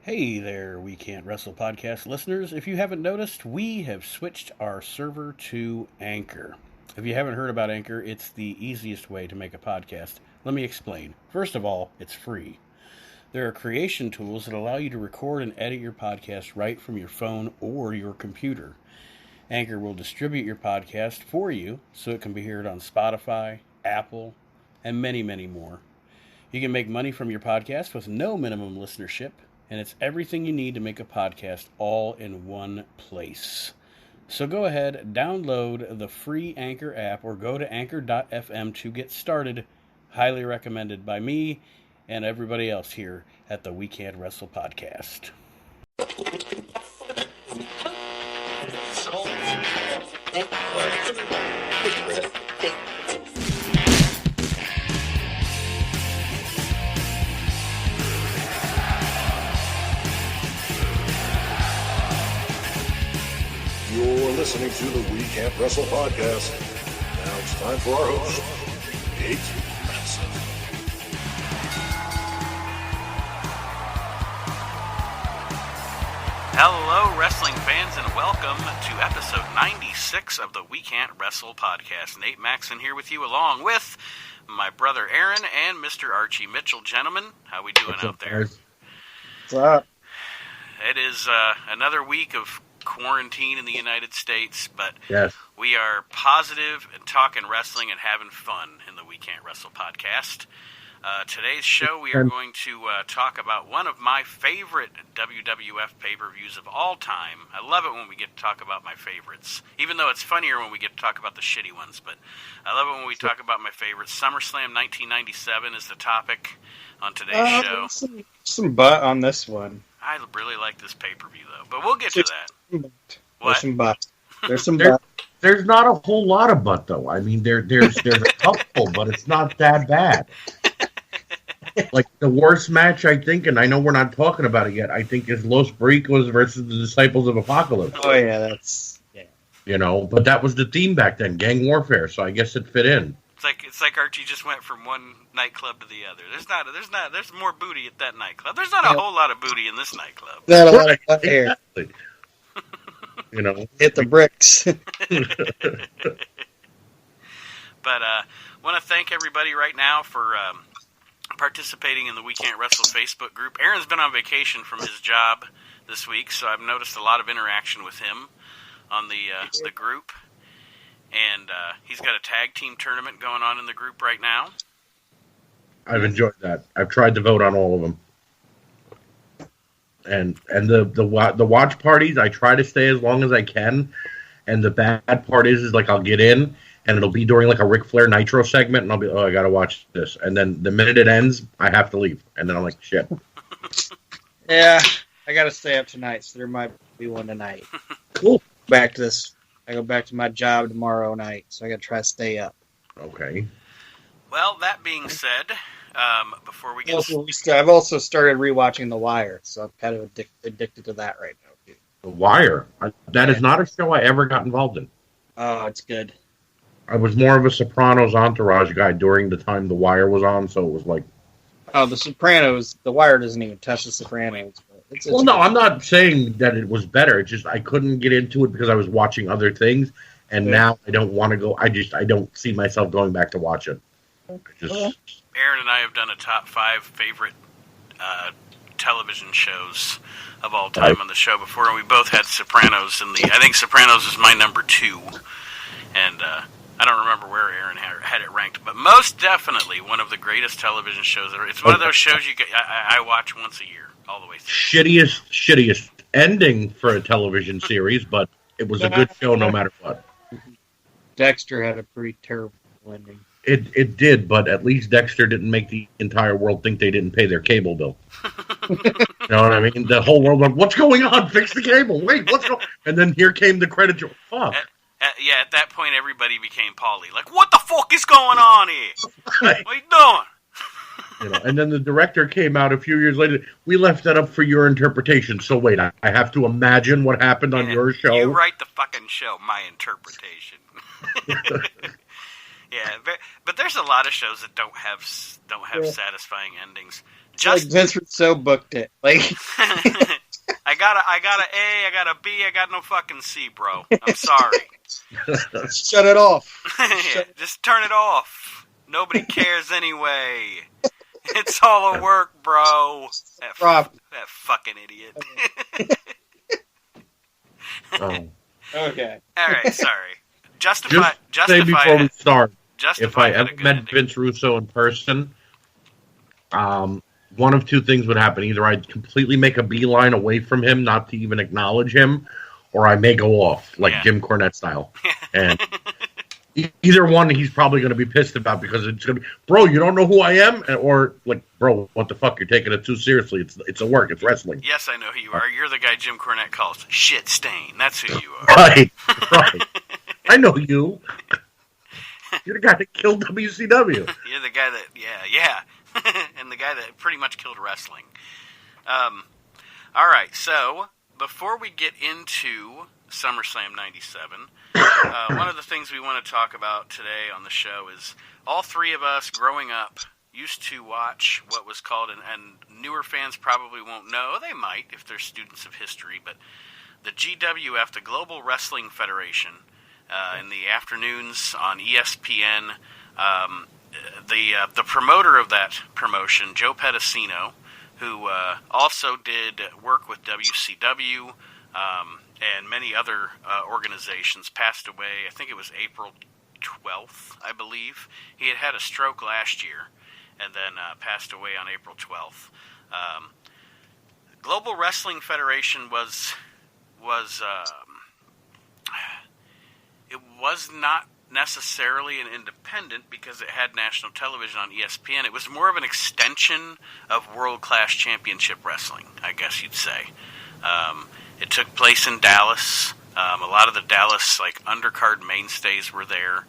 Hey there, We Can't Wrestle podcast listeners. If you haven't noticed, we have switched our server to Anchor. If you haven't heard about Anchor, it's the easiest way to make a podcast. Let me explain. First of all, it's free. There are creation tools that allow you to record and edit your podcast right from your phone or your computer. Anchor will distribute your podcast for you so it can be heard on Spotify, Apple, and many, many more. You can make money from your podcast with no minimum listenership, and it's everything you need to make a podcast all in one place. So go ahead, download the free Anchor app or go to anchor.fm to get started. Highly recommended by me and everybody else here at the We Can't Wrestle podcast. You're listening to the We Can't Wrestle podcast. Now it's time for our host, Nate Manson. Hello, wrestling fans, and welcome to episode 96 of the We Can't Wrestle podcast. Nate Maxon here with you, along with my brother Aaron and Mr. Archie Mitchell. Gentlemen, how we doing out there? What's up? It is another week of quarantine in the United States, but Yes. we are positive and talking wrestling and having fun in the We Can't Wrestle podcast. Today's show, we are going to talk about one of my favorite WWF pay-per-views of all time. I love it when we get to talk about my favorites, even though it's funnier when we get to talk about the shitty ones, but I love it when we talk about my favorites. SummerSlam 1997 is the topic on today's show. Some butt on this one. I really like this pay-per-view, though, but we'll get to that. What? There's some butt. There's some butt. There's not a whole lot of butt, though. I mean, there's a couple, but it's not that bad. Like, the worst match, I think, and I know we're not talking about it yet, I think is Los Bricos versus the Disciples of Apocalypse. Oh, yeah, that's... Yeah. You know, but that was the theme back then, gang warfare, so I guess it fit in. It's like Archie just went from one nightclub to the other. There's more booty at that nightclub. There's not a whole lot of booty in this nightclub. Not a lot of butt hair. Exactly. You know, Hit the bricks. But want to thank everybody right now for participating in the We Can't Wrestle Facebook group. Aaron's been on vacation from his job this week, so I've noticed a lot of interaction with him on the group. And he's got a tag team tournament going on in the group right now. I've enjoyed that. I've tried to vote on all of them. And the watch parties, I try to stay as long as I can. And the bad part is like I'll get in, and it'll be during like a Ric Flair Nitro segment, and I'll be, I gotta watch this. And then the minute it ends, I have to leave. And then I'm like, shit. Yeah, I gotta stay up tonight, so there might be one tonight. Cool. I go back to my job tomorrow night, so I gotta try to stay up. Okay. Well, that being said, before we get... I've also started rewatching The Wire, so I'm kind of addicted to that right now, too. The Wire. That is not a show I ever got involved in. Oh, it's good. I was more of a Sopranos entourage guy during the time The Wire was on, so it was like... Oh, The Sopranos, The Wire doesn't even touch The Sopranos. Well, no, I'm not saying that it was better. It's just I couldn't get into it because I was watching other things, and now I don't want to go. I don't see myself going back to watch it. Aaron and I have done a top 5 favorite television shows of all time on the show before, and we both had Sopranos in the... I think Sopranos is my number 2, and I don't remember where Aaron had it ranked, but most definitely one of the greatest television shows ever. It's one of those shows I watch once a year, all the way through. Shittiest ending for a television series, but it was a good show no matter what. Dexter had a pretty terrible ending. It did, but at least Dexter didn't make the entire world think they didn't pay their cable bill. You know what I mean? The whole world went, what's going on? Fix the cable. Wait, what's going on? And then here came the credit. Fuck. At that point, everybody became Paulie. Like, what the fuck is going on here? Right. What are you doing? You know, and then the director came out a few years later. We left that up for your interpretation. So wait, I have to imagine what happened on your show. You write the fucking show, my interpretation. Yeah, but there's a lot of shows that don't have satisfying endings. Like Vince Russo booked it. Like I got a A, I got a B, I got no fucking C, bro. I'm sorry. Shut it off. Just turn it off. Nobody cares anyway. It's all a work, bro. That fucking idiot. Okay. All right, sorry. Justify before we start, if I ever ever met Vince Russo in person, one of two things would happen. Either I'd completely make a beeline away from him, not to even acknowledge him, or I may go off, like Jim Cornette style. And either one he's probably going to be pissed about, because it's going to be, bro, you don't know who I am? Or, like, bro, what the fuck? You're taking it too seriously. It's a work. It's wrestling. Yes, I know who you are. You're the guy Jim Cornette calls shit stain. That's who you are. Right. I know you. You're the guy that killed WCW. You're the guy that, yeah. And the guy that pretty much killed wrestling. All right, so before we get into SummerSlam 97, one of the things we want to talk about today on the show is all three of us growing up used to watch what was called, and newer fans probably won't know, they might if they're students of history, but the GWF, the Global Wrestling Federation, in the afternoons on ESPN. The promoter of that promotion, Joe Pedicino, who also did work with WCW and many other organizations, passed away. I think it was April 12th, I believe. He had a stroke last year and then passed away on April 12th. Global Wrestling Federation was it was not necessarily an independent because it had national television on ESPN. It was more of an extension of World Class Championship Wrestling, I guess you'd say. It took place in Dallas. A lot of the Dallas undercard mainstays were there.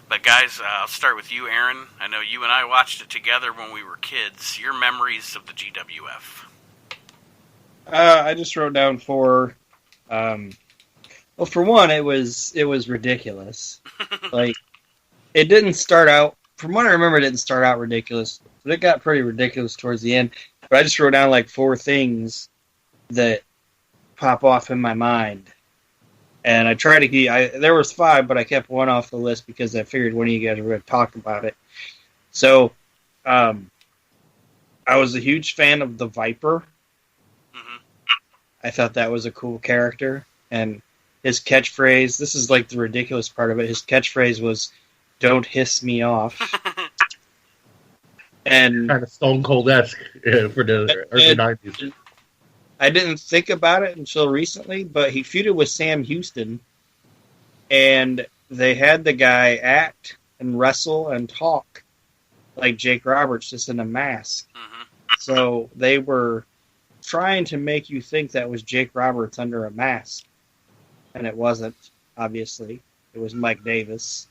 But guys, I'll start with you, Aaron. I know you and I watched it together when we were kids. Your memories of the GWF? I just wrote down for one, it was ridiculous. It didn't start out, from what I remember, it didn't start out ridiculous, but it got pretty ridiculous towards the end. But I just wrote down four things that pop off in my mind. And I tried to keep, there was five, but I kept one off the list because I figured one of you guys were going to talk about it. So, I was a huge fan of the Viper. Mm-hmm. I thought that was a cool character. And his catchphrase, this is the ridiculous part of it, his catchphrase was, "Don't hiss me off." And kind of Stone Cold-esque for the early 90s. I didn't think about it until recently, but he feuded with Sam Houston, and they had the guy act and wrestle and talk like Jake Roberts, just in a mask. Mm-hmm. So they were trying to make you think that was Jake Roberts under a mask. And it wasn't, obviously. It was Mike Davis.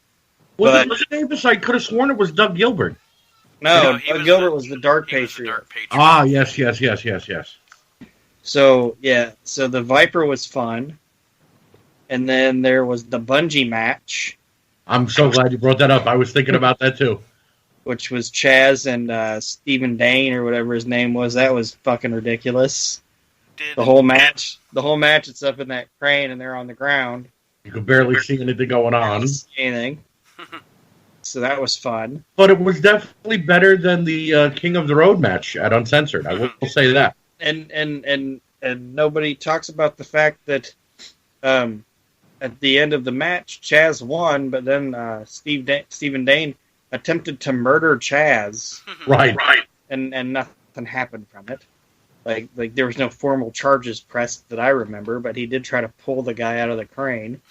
Was it Davis? I could have sworn it was Doug Gilbert. No, Doug Gilbert was the Dark Patriot. Ah, yes. So, so the Viper was fun. And then there was the bungee match. I'm so glad you brought that up. I was thinking about that, too. Which was Chaz and Stephen Dane, or whatever his name was. That was fucking ridiculous. The whole match, it's up in that crane and they're on the ground. You could barely see anything going on. Anything. So that was fun. But it was definitely better than the King of the Road match at Uncensored. I will say that. And nobody talks about the fact that at the end of the match, Chaz won, but then Stephen Dane attempted to murder Chaz. Right. And nothing happened from it. Like there was no formal charges pressed that I remember, but he did try to pull the guy out of the crane.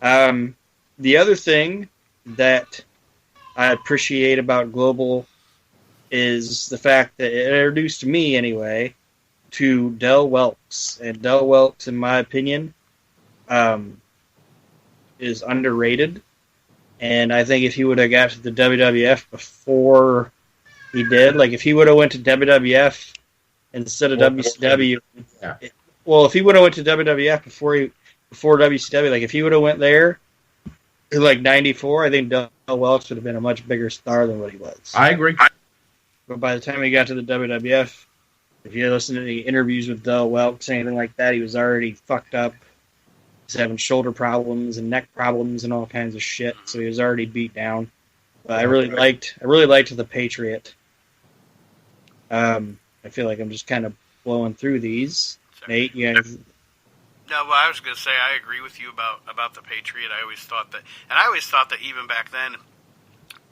The other thing that I appreciate about Global is the fact that it introduced me, anyway, to Del Welks. And Del Welks, in my opinion, is underrated. And I think if he would have got to the WWF before he did, if he would have went to WWF instead of WCW. Yeah. Well, if he would have went to WWF before WCW, if he would have went there in 94, I think Del Welch would have been a much bigger star than what he was. I agree. But by the time he got to the WWF, if you listen to any interviews with Del Welks, anything like that, he was already fucked up. He's having shoulder problems and neck problems and all kinds of shit. So he was already beat down. But I really liked the Patriot. I feel like I'm just kind of blowing through these. Nate, you guys. No, well, I was going to say I agree with you about the Patriot. I always thought that even back then,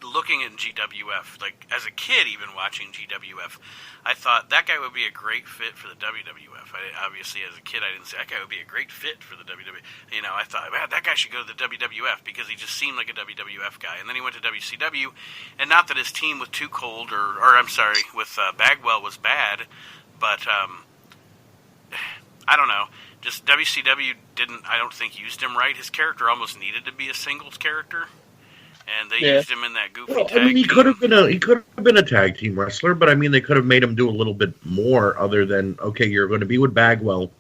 looking at GWF, like as a kid, even watching GWF, I thought that guy would be a great fit for the WWF. Obviously, as a kid, I didn't say that guy would be a great fit for the WWF. You know, I thought, man, that guy should go to the WWF because he just seemed like a WWF guy. And then he went to WCW, and not that his team with Too Cold with Bagwell was bad, but I don't know. Just WCW I don't think, used him right. His character almost needed to be a singles character. And they used him in that goofy tag team. He could have been a tag team wrestler, but I mean, they could have made him do a little bit more other than, okay, you're going to be with Bagwell,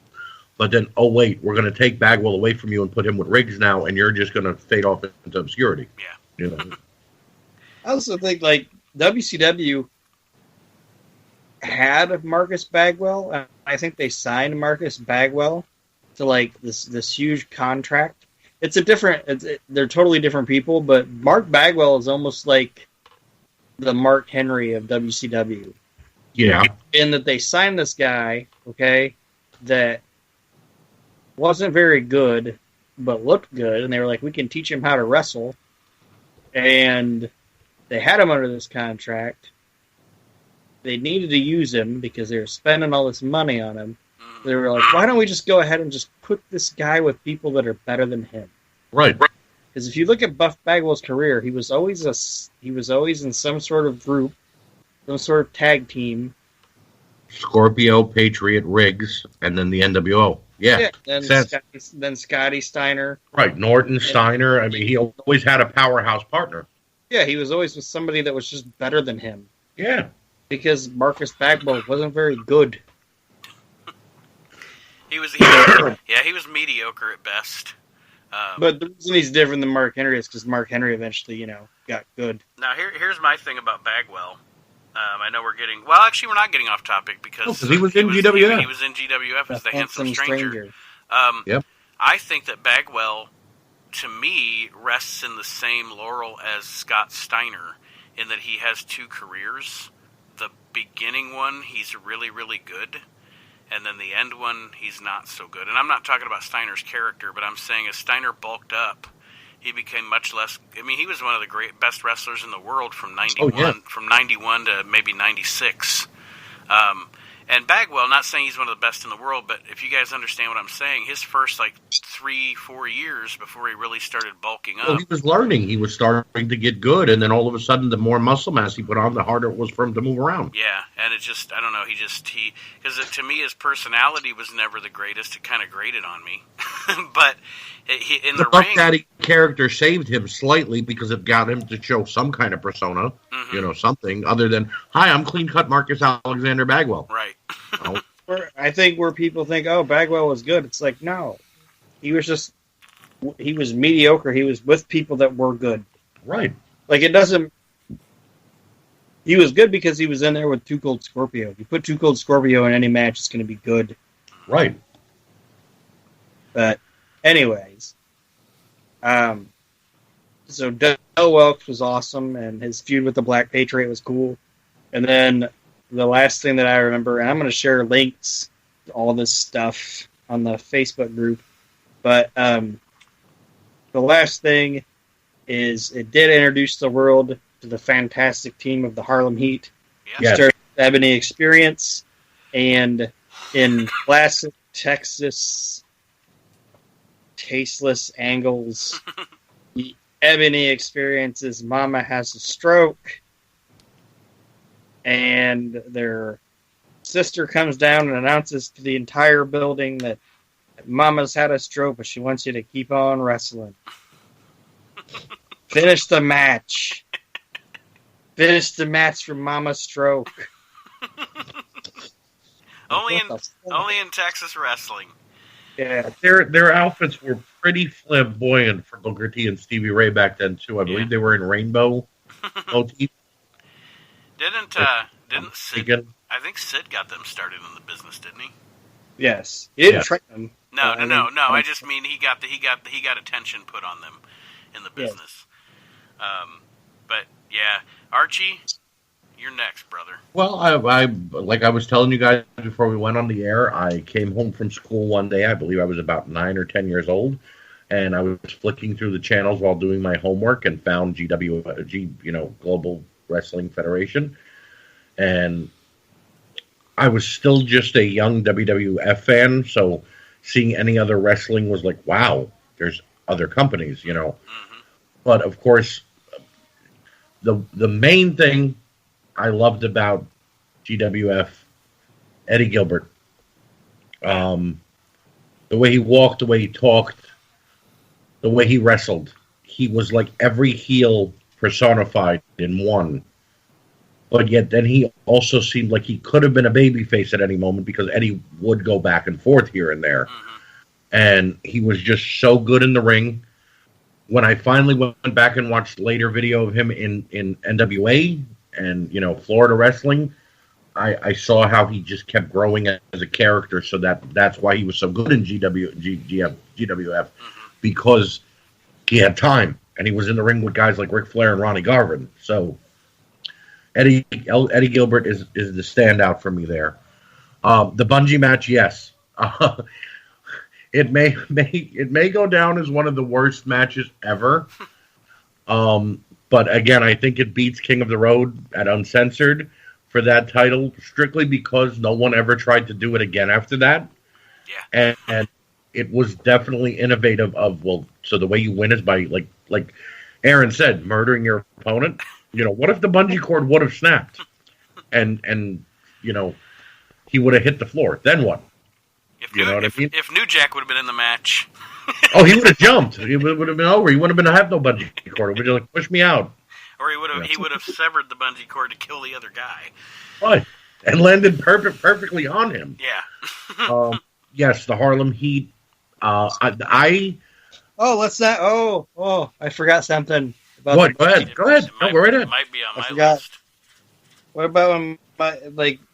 but then, oh wait, we're going to take Bagwell away from you and put him with Riggs now, and you're just going to fade off into obscurity. Yeah. You know? I also think, like, WCW had Marcus Bagwell, and I think they signed Marcus Bagwell to, like, this huge contract. They're totally different people, but Mark Bagwell is almost like the Mark Henry of WCW. Yeah. In that they signed this guy, okay, that wasn't very good, but looked good, and they were like, we can teach him how to wrestle. And they had him under this contract. They needed to use him because they were spending all this money on him. They were like, why don't we just go ahead and just put this guy with people that are better than him? Right. Because if you look at Buff Bagwell's career, he was always in some sort of group, some sort of tag team. Scorpio, Patriot, Riggs, and then the NWO. Yeah. Then Scotty Steiner. Right. Norton, Steiner. I mean, he always had a powerhouse partner. Yeah, he was always with somebody that was just better than him. Yeah. Because Marcus Bagwell wasn't very good. He was mediocre at best. But the reason he's different than Mark Henry is because Mark Henry eventually, got good. Now, here's my thing about Bagwell. I know we're getting... Well, actually, we're not getting off topic because... he was in GWF. He was in GWF as the Handsome Stranger. Yep. I think that Bagwell, to me, rests in the same laurel as Scott Steiner in that he has two careers. The beginning one, he's really, really good. And then the end one, he's not so good. And I'm not talking about Steiner's character, but I'm saying as Steiner bulked up, he became much less... I mean, he was one of the best wrestlers in the world from 91 to maybe 96. And Bagwell, not saying he's one of the best in the world, but if you guys understand what I'm saying, his first, 3-4 years before he really started bulking up... Well, he was learning. He was starting to get good, and then all of a sudden, the more muscle mass he put on, the harder it was for him to move around. Yeah, and it just... I don't know, because to me, his personality was never the greatest. It kind of grated on me. But in the Buff ring... Daddy character saved him slightly because it got him to show some kind of persona, something other than, hi, I'm clean-cut Marcus Alexander Bagwell. Right. I think where people think, oh, Bagwell was good, it's like, no. He was mediocre. He was with people that were good. Right. He was good because he was in there with Too Cold Scorpio. If you put Too Cold Scorpio in any match, it's going to be good. Right. But, anyways. So, Del Welks was awesome, and his feud with the Black Patriot was cool. And then the last thing that I remember, and I'm going to share links to all this stuff on the Facebook group, but the last thing is it did introduce the world to the fantastic team of the Harlem Heat. Yeah. Started with Ebony Experience, and in classic Texas tasteless angles, the Ebony Experience's mama has a stroke, and their sister comes down and announces to the entire building that Mama's had a stroke, but she wants you to keep on wrestling. Finish the match. Finish the match for Mama's stroke. only in Texas wrestling. Yeah. Their outfits were pretty flamboyant for Booker T and Stevie Ray back then, too. I believe they were in rainbow motif. Didn't Didn't Sid? I think Sid got them started in the business, didn't he? Yes, he didn't train them. No. I just mean he got attention put on them in the business. Yes. But yeah, Archie, you're next, brother. Well, I like I was telling you guys before we went on the air. I came home from school one day. I believe I was about 9 or 10 years old, and I was flicking through the channels while doing my homework and found Global Wrestling Federation, and I was still just a young WWF fan, so seeing any other wrestling was like, wow, there's other companies, Mm-hmm. But of course, the main thing I loved about GWF, Eddie Gilbert, the way he walked, the way he talked, the way he wrestled, he was like every heel personified in one. But yet then he also seemed like he could have been a babyface at any moment because Eddie would go back and forth here and there. Mm-hmm. And he was just so good in the ring. When I finally went back and watched later video of him in NWA and, Florida wrestling, I saw how he just kept growing as a character. So that's why he was so good in GWF, mm-hmm. because he had time. And he was in the ring with guys like Ric Flair and Ronnie Garvin. So Eddie Gilbert is the standout for me there. The Bungie match, yes. It may go down as one of the worst matches ever. But again, I think it beats King of the Road at Uncensored for that title, strictly because no one ever tried to do it again after that. Yeah. And it was definitely innovative so the way you win is by, like Aaron said, murdering your opponent. What if the bungee cord would have snapped and he would have hit the floor? Then what? If New Jack would have been in the match. Oh, he would have jumped. It would have been over. He wouldn't have no bungee cord. It would have push me out. Or he would have severed the bungee cord to kill the other guy. Right. And landed perfectly on him. Yeah. Yes, the Harlem Heat. I forgot something. What? Go ahead. Go right ahead. It might be on my list. What about when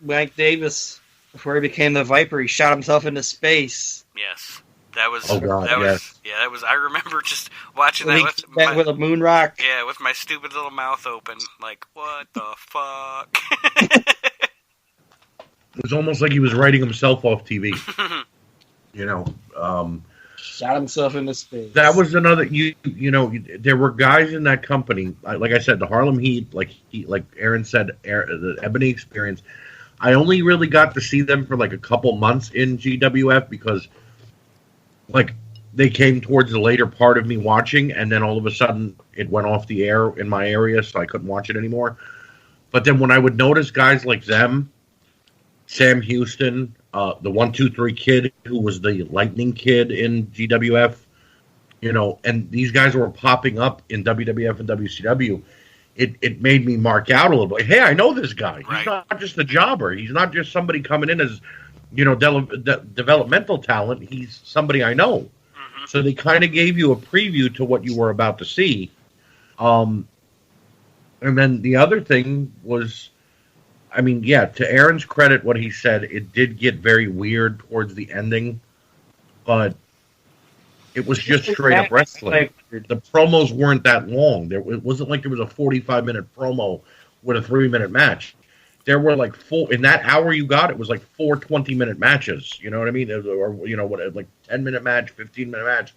Mike Davis, before he became the Viper, he shot himself into space? Yes, that was. Oh God, yes. That was. I remember just watching that with a moon rock. Yeah, with my stupid little mouth open, like, what the fuck? It was almost like he was writing himself off TV. Shot himself into space. That was another. There were guys in that company. Like I said, the Harlem Heat, like Aaron said, the Ebony Experience. I only really got to see them for like a couple months in GWF because, they came towards the later part of me watching, and then all of a sudden it went off the air in my area, so I couldn't watch it anymore. But then when I would notice guys like them, Sam Houston, the 1-2-3 Kid, who was the Lightning Kid in GWF, and these guys were popping up in WWF and WCW. It made me mark out a little bit. Hey, I know this guy. Right. He's not just a jobber. He's not just somebody coming in as, developmental talent. He's somebody I know. Mm-hmm. So they kind of gave you a preview to what you were about to see. And then the other thing was, to Aaron's credit, what he said, it did get very weird towards the ending, but it was just straight up wrestling. The promos weren't that long. It wasn't like there was a 45-minute promo with a 3-minute match. There were in that hour you got, it was like 4 20-minute matches. You know what I mean? Or 10-minute match, 15-minute match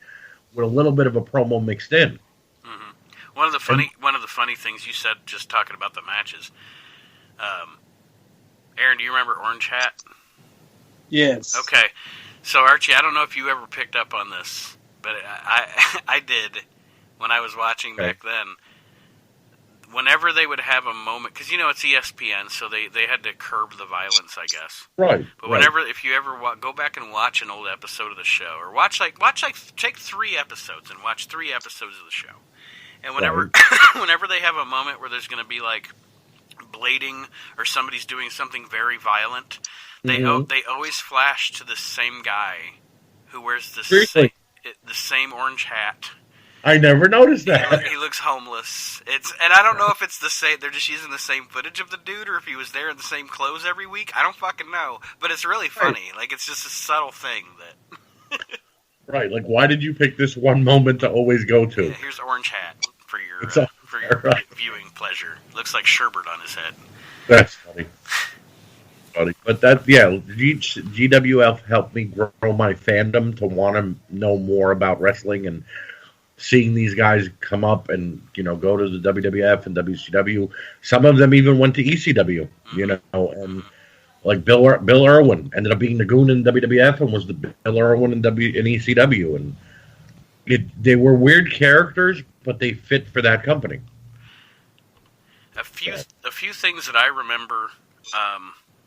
with a little bit of a promo mixed in. Mm-hmm. One of the funny things you said, just talking about the matches. Aaron, do you remember Orange Hat? Yes. Okay. So, Archie, I don't know if you ever picked up on this, but I did when I was watching back then. Whenever they would have a moment, because it's ESPN, so they had to curb the violence, I guess. Right. But if you ever go back and watch an old episode of the show, or take 3 episodes and watch 3 episodes of the show, and whenever they have a moment where there's going to be blading or somebody's doing something very violent, they always flash to the same guy who wears the same orange hat I never noticed that. He looks homeless. And I don't know if it's the same. They're just using the same footage of the dude, or if he was there in the same clothes every week. I don't fucking know. But it's really funny. Like, it's just a subtle thing that. Right. Like, why did you pick this one moment to always go to? Yeah, here's Orange Hat for your right. viewing pleasure. Looks like sherbet on his head. That's funny. But that, yeah, GWF helped me grow my fandom to want to know more about wrestling, and seeing these guys come up and, go to the WWF and WCW. Some of them even went to ECW, and like Bill Irwin ended up being the Goon in WWF and was the Bill Irwin in ECW, and they were weird characters, but they fit for that company. A few things that I remember.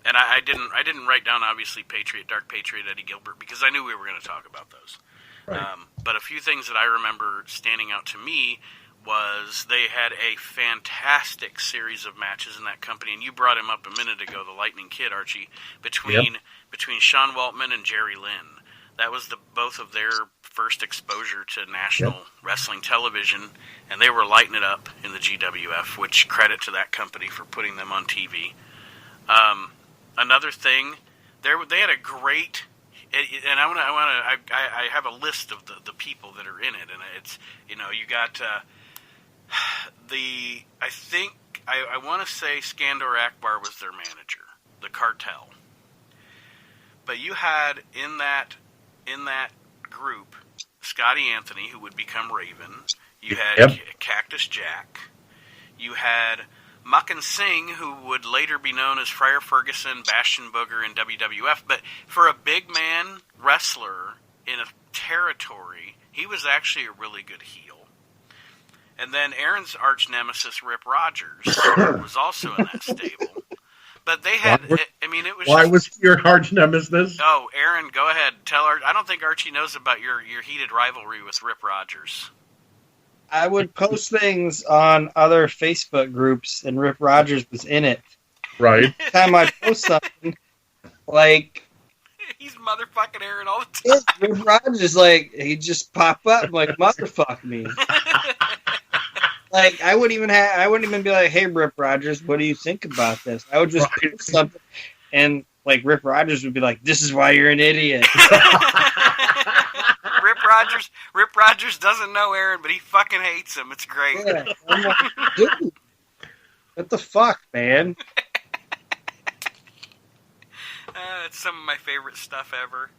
And I didn't write down, obviously, Dark Patriot, Eddie Gilbert, because I knew we were going to talk about those. Right. But a few things that I remember standing out to me was they had a fantastic series of matches in that company, and you brought him up a minute ago, the Lightning Kid, Archie, between Sean Waltman and Jerry Lynn. That was both of their first exposure to national wrestling television, and they were lighting it up in the GWF, which credit to that company for putting them on TV. Another thing, they had a great, and I have a list of the people that are in it, and it's, you got I want to say Skandor Akbar was their manager, the Cartel, but you had in that group Scotty Anthony, who would become Raven. You had Cactus Jack. You had Muckin Singh, who would later be known as Friar Ferguson, Bastion Booger in WWF. But for a big man wrestler in a territory, he was actually a really good heel. And then Aaron's arch nemesis, Rip Rogers, was also in that stable. But they had, it was. Why was your arch nemesis? Oh, Aaron, go ahead. Tell Archie. I don't think Archie knows about your heated rivalry with Rip Rogers. I would post things on other Facebook groups, and Rip Rogers was in it. Right. Every time I post something, like... He's motherfucking Aaron all the time. Rip Rogers, he'd just pop up, motherfuck me. I wouldn't even be like, hey, Rip Rogers, what do you think about this? I would just post something, and, Rip Rogers would be like, this is why you're an idiot. Rip Rogers doesn't know Aaron, but he fucking hates him. It's great. Yeah, I'm like, dude, what the fuck, man? It's some of my favorite stuff ever.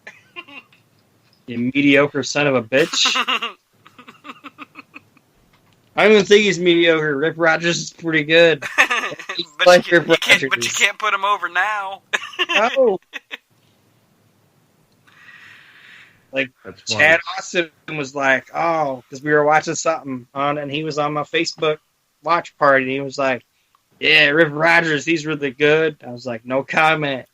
You mediocre son of a bitch. I don't even think he's mediocre. Rip Rogers is pretty good. but you can't put him over now. No. Chad Austin was like, oh, because we were watching something on, and he was on my Facebook watch party, and he was like, yeah, Rip Rogers, he's really good. I was like, no comment.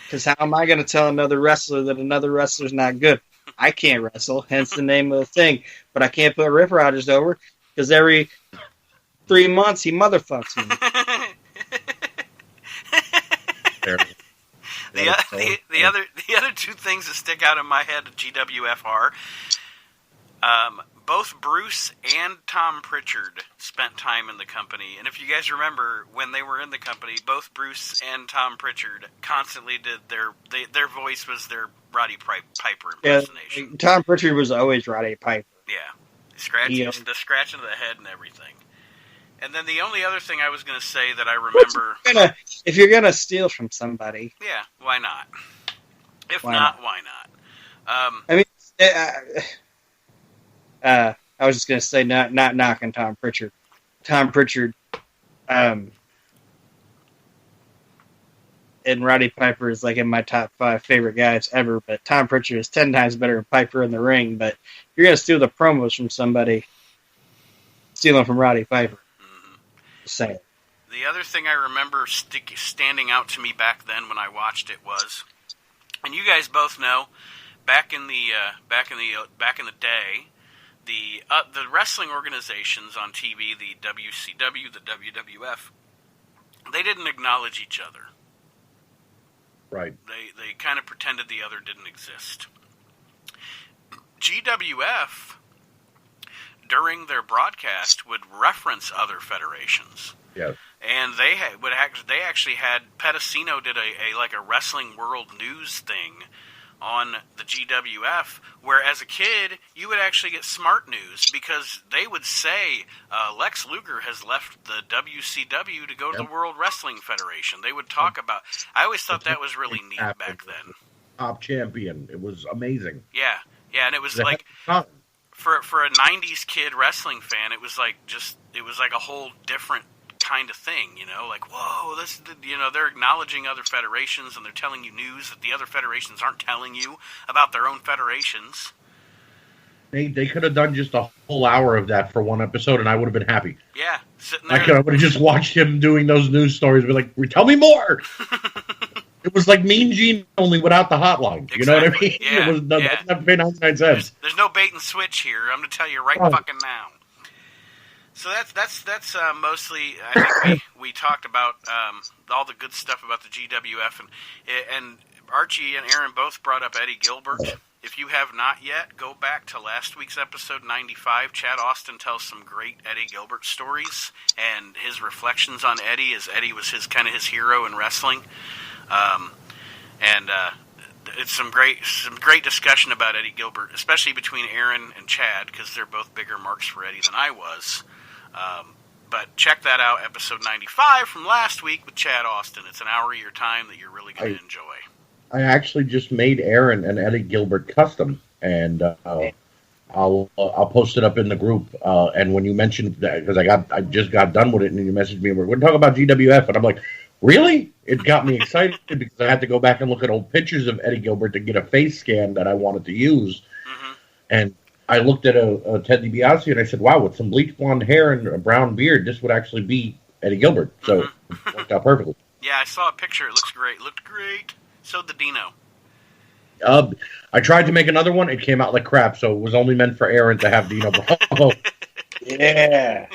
Because how am I going to tell another wrestler that another wrestler's not good? I can't wrestle, hence the name of the thing. But I can't put Rip Rogers over, because every 3 months he motherfucks me. The other two things that stick out in my head at GWF are both Bruce and Tom Pritchard spent time in the company, and if you guys remember when they were in the company, both Bruce and Tom Pritchard constantly did their voice was their Roddy Piper impersonation. Yeah, Tom Pritchard was always Roddy Piper. Yeah, the scratching of the head and everything. And then the only other thing I was going to say that I remember... If you're going to steal from somebody... Yeah, why not? Why not? I was just going to say, not knocking Tom Pritchard. Tom Pritchard and Roddy Piper is in my top 5 favorite guys ever, but Tom Pritchard is 10 times better than Piper in the ring. But if you're going to steal the promos from somebody, steal them from Roddy Piper. Say it. The other thing I remember standing out to me back then when I watched it was, and you guys both know, back in the day, the wrestling organizations on TV, the WCW, the WWF, they didn't acknowledge each other. Right. They kind of pretended the other didn't exist. GWF, during their broadcast, would reference other federations. Yeah. And they actually had Pedicino did a wrestling world news thing on the GWF, where as a kid you would actually get smart news because they would say Lex Luger has left the WCW to go to the World Wrestling Federation. They would talk about. I always thought that was really neat back then. Top champion. It was amazing. Yeah, and it was like for a '90s kid wrestling fan, it was like a whole different kind of thing, like, whoa, they're acknowledging other federations and they're telling you news that the other federations aren't telling you about their own federations. They could have done just a whole hour of that for one episode and I would have been happy. Yeah, sitting there. I would have just watched him doing those news stories and be like, tell me more! It was like Mean Gene, only without the hotline. You know what I mean? Yeah, it was I didn't have to pay 99 cents. There's no bait and switch here. I'm going to tell you right fucking now. So that's mostly. I think we talked about all the good stuff about the GWF, and Archie and Aaron both brought up Eddie Gilbert. If you have not yet, go back to last week's episode 95. Chad Austin tells some great Eddie Gilbert stories and his reflections on Eddie, as Eddie was his hero in wrestling. It's some great discussion about Eddie Gilbert, especially between Aaron and Chad, because they're both bigger marks for Eddie than I was. But check that out, episode 95 from last week with Chad Austin. It's an hour of your time that you're really going to enjoy. I actually just made Aaron an Eddie Gilbert custom, and I'll post it up in the group. And when you mentioned that, because I just got done with it, and you messaged me, we're going to talk about GWF, and I'm like, really? It got me excited because I had to go back and look at old pictures of Eddie Gilbert to get a face scan that I wanted to use, and I looked at a Ted DiBiase and I said, wow, with some bleach blonde hair and a brown beard, this would actually be Eddie Gilbert. So it worked out perfectly. Yeah, I saw a picture. It looks great. Looked great. So did Dino. I tried to make another one. It came out like crap, so it was only meant for Aaron to have Dino Bravo. Yeah.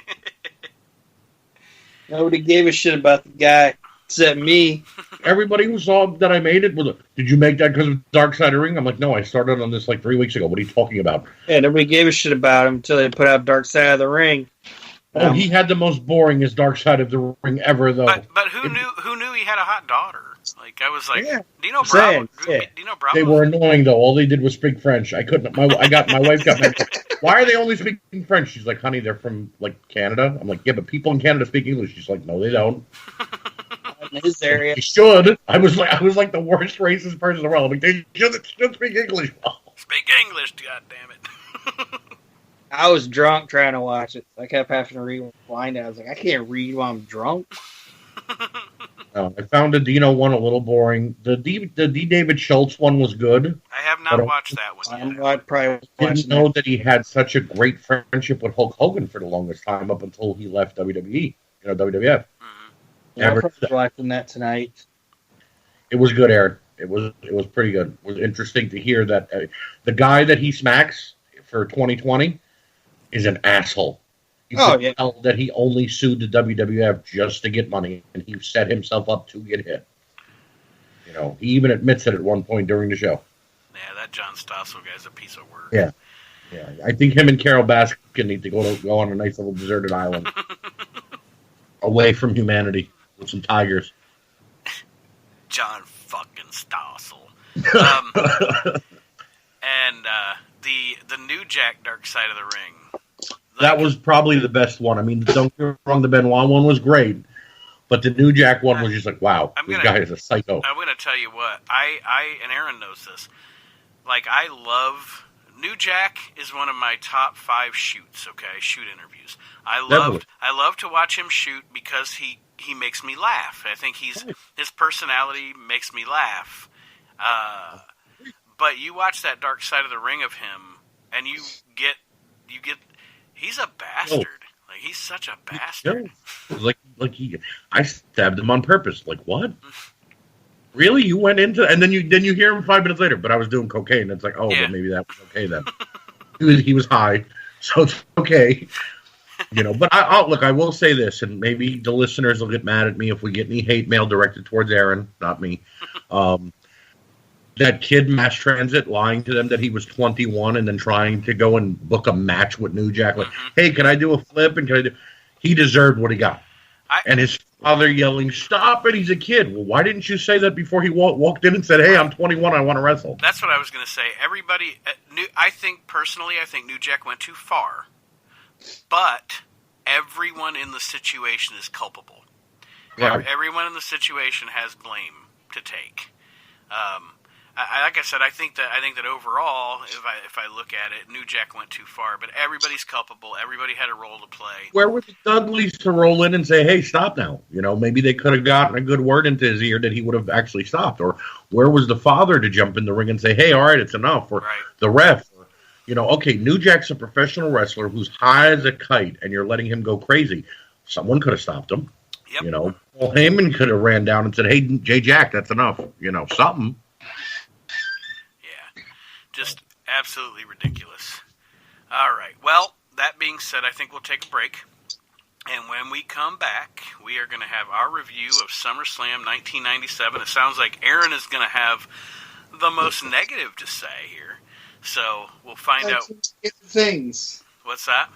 Nobody gave a shit about the guy except me. Everybody who saw that I made it was like, did you make that because of Dark Side of the Ring? I'm like, no, I started on this like 3 weeks ago. What are you talking about? Yeah, nobody gave a shit about him until they put out Dark Side of the Ring. Oh, he had the most boringest Dark Side of the Ring ever, though. But who knew he had a hot daughter? Like, I was like, yeah. Dino Bravo. Yeah. Dino Bravo. They were annoying, though. All they did was speak French. I couldn't. My wife got mad. Why are they only speaking French? She's like, honey, they're from like Canada. I'm like, yeah, but people in Canada speak English. She's like, no, they don't. In his area, They should. I was like the worst racist person in the world. I'm like, they should speak English. Speak English, goddammit. I was drunk trying to watch it. I kept having to rewind it. I was like, I can't read while I'm drunk. I found the Dino one a little boring. The D. David Schultz one was good. I have not watched that one yet. I'd probably Didn't know that he had such a great friendship with Hulk Hogan for the longest time up until he left WWE. WWF. Yeah, I'm probably watching that tonight. It was good, Aaron. It was pretty good. It was interesting to hear that the guy that he smacks for 2020 is an asshole. You can tell that he only sued the WWF just to get money, and he set himself up to get hit. He even admits it at one point during the show. Yeah, that John Stossel guy's a piece of work. Yeah. I think him and Carol Baskin need to go on a nice little deserted island away from humanity with some tigers. John fucking Stossel. And the new Jack Dark Side of the Ring. That was probably the best one. I mean, don't get me wrong, the Benoit one was great, but the New Jack one was just like, wow, this guy is a psycho. I'm going to tell you what, I and Aaron knows this, like, I love, New Jack is one of my top 5 shoots, okay, shoot interviews. I love to watch him shoot because he makes me laugh. I think his personality makes me laugh. But you watch that Dark Side of the Ring of him, and you get he's a bastard. Like, he's such a bastard. I stabbed him on purpose. Like, what? Really? You went into, and then you hear him 5 minutes later. But I was doing cocaine. It's like, but maybe that was okay then. he was high, so it's okay. But I will say this, and maybe the listeners will get mad at me if we get any hate mail directed towards Aaron, not me. that kid mass transit lying to them that he was 21 and then trying to go and book a match with New Jack. Like, hey, can I do a flip? And can I do? He deserved what he got. And his father yelling, "Stop it! He's a kid." Well, why didn't you say that before he walked in and said, "Hey, I'm 21. I want to wrestle"? That's what I was going to say. Everybody, I think New Jack went too far, but everyone in the situation is culpable. Right. Everyone in the situation has blame to take. Like I said, I think that overall, if I look at it, New Jack went too far. But everybody's culpable. Everybody had a role to play. Where were the Dudleys to roll in and say, "Hey, stop now"? You know, maybe they could have gotten a good word into his ear that he would have actually stopped. Or where was the father to jump in the ring and say, "Hey, all right, it's enough"? Or the ref. Or, you know, okay, New Jack's a professional wrestler who's high as a kite, and you're letting him go crazy. Someone could have stopped him. Yep. You know, Paul Heyman could have ran down and said, "Hey, J. Jack, that's enough." You know, something. Just absolutely ridiculous. All right. Well, that being said, I think we'll take a break. And when we come back, we are going to have our review of SummerSlam 1997. It sounds like Aaron is going to have the most negative to say here. So we'll find out. Things. What's that?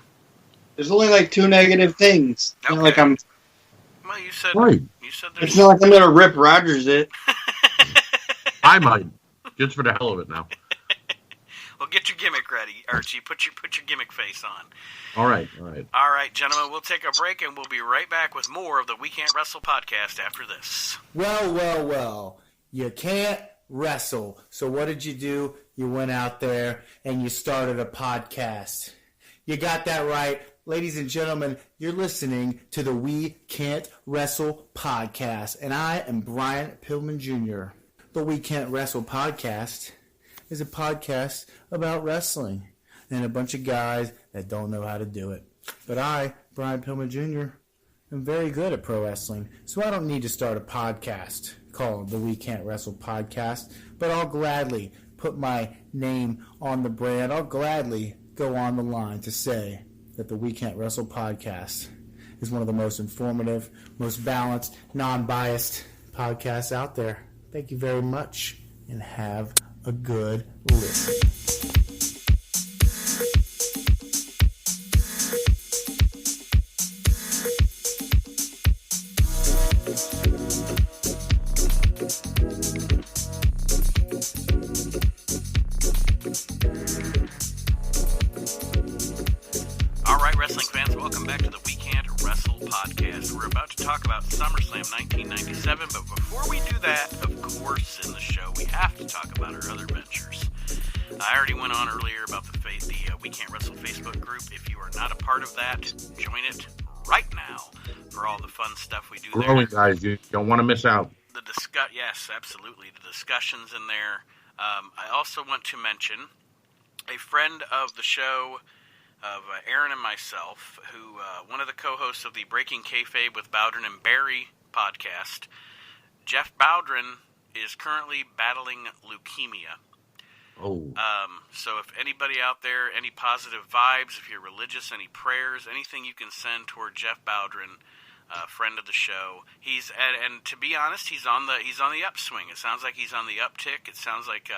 There's only like 2 negative things. Okay. Not like I'm. Well, you said. Right. You said there's. It's not like I'm going to rip Rogers it. I might, just for the hell of it now. Well, get your gimmick ready, Archie. Put your gimmick face on. All right. All right, gentlemen. We'll take a break, and we'll be right back with more of the We Can't Wrestle podcast after this. Well. You can't wrestle. So what did you do? You went out there and you started a podcast. You got that right. Ladies and gentlemen, you're listening to the We Can't Wrestle podcast, and I am Brian Pillman Jr. The We Can't Wrestle podcast is a podcast about wrestling and a bunch of guys that don't know how to do it. But I, Brian Pillman Jr., am very good at pro wrestling, so I don't need to start a podcast called the We Can't Wrestle podcast, but I'll gladly put my name on the brand. I'll gladly go on the line to say that the We Can't Wrestle podcast is one of the most informative, most balanced, non-biased podcasts out there. Thank you very much, and have a good listen. All right, wrestling fans, welcome back to the We Can't Wrestle podcast. We're about to talk about SummerSlam 1997, but before we do that, of course, in the show, we have to talk about our other ventures. I already went on earlier about the We Can't Wrestle Facebook group. If you are not a part of that, join it right now for all the fun stuff we do there. Growing, guys. You don't want to miss out. Yes, absolutely. The discussions in there. I also want to mention a friend of the show, of Aaron and myself, who one of the co-hosts of the Breaking Kayfabe with Bowdren and Barry podcast, Jeff Bowdren, is currently battling leukemia. Oh. So if anybody out there, any positive vibes, if you're religious, any prayers, anything you can send toward Jeff Bowdren, friend of the show. And to be honest, he's on the upswing. It sounds like he's on the uptick. It sounds like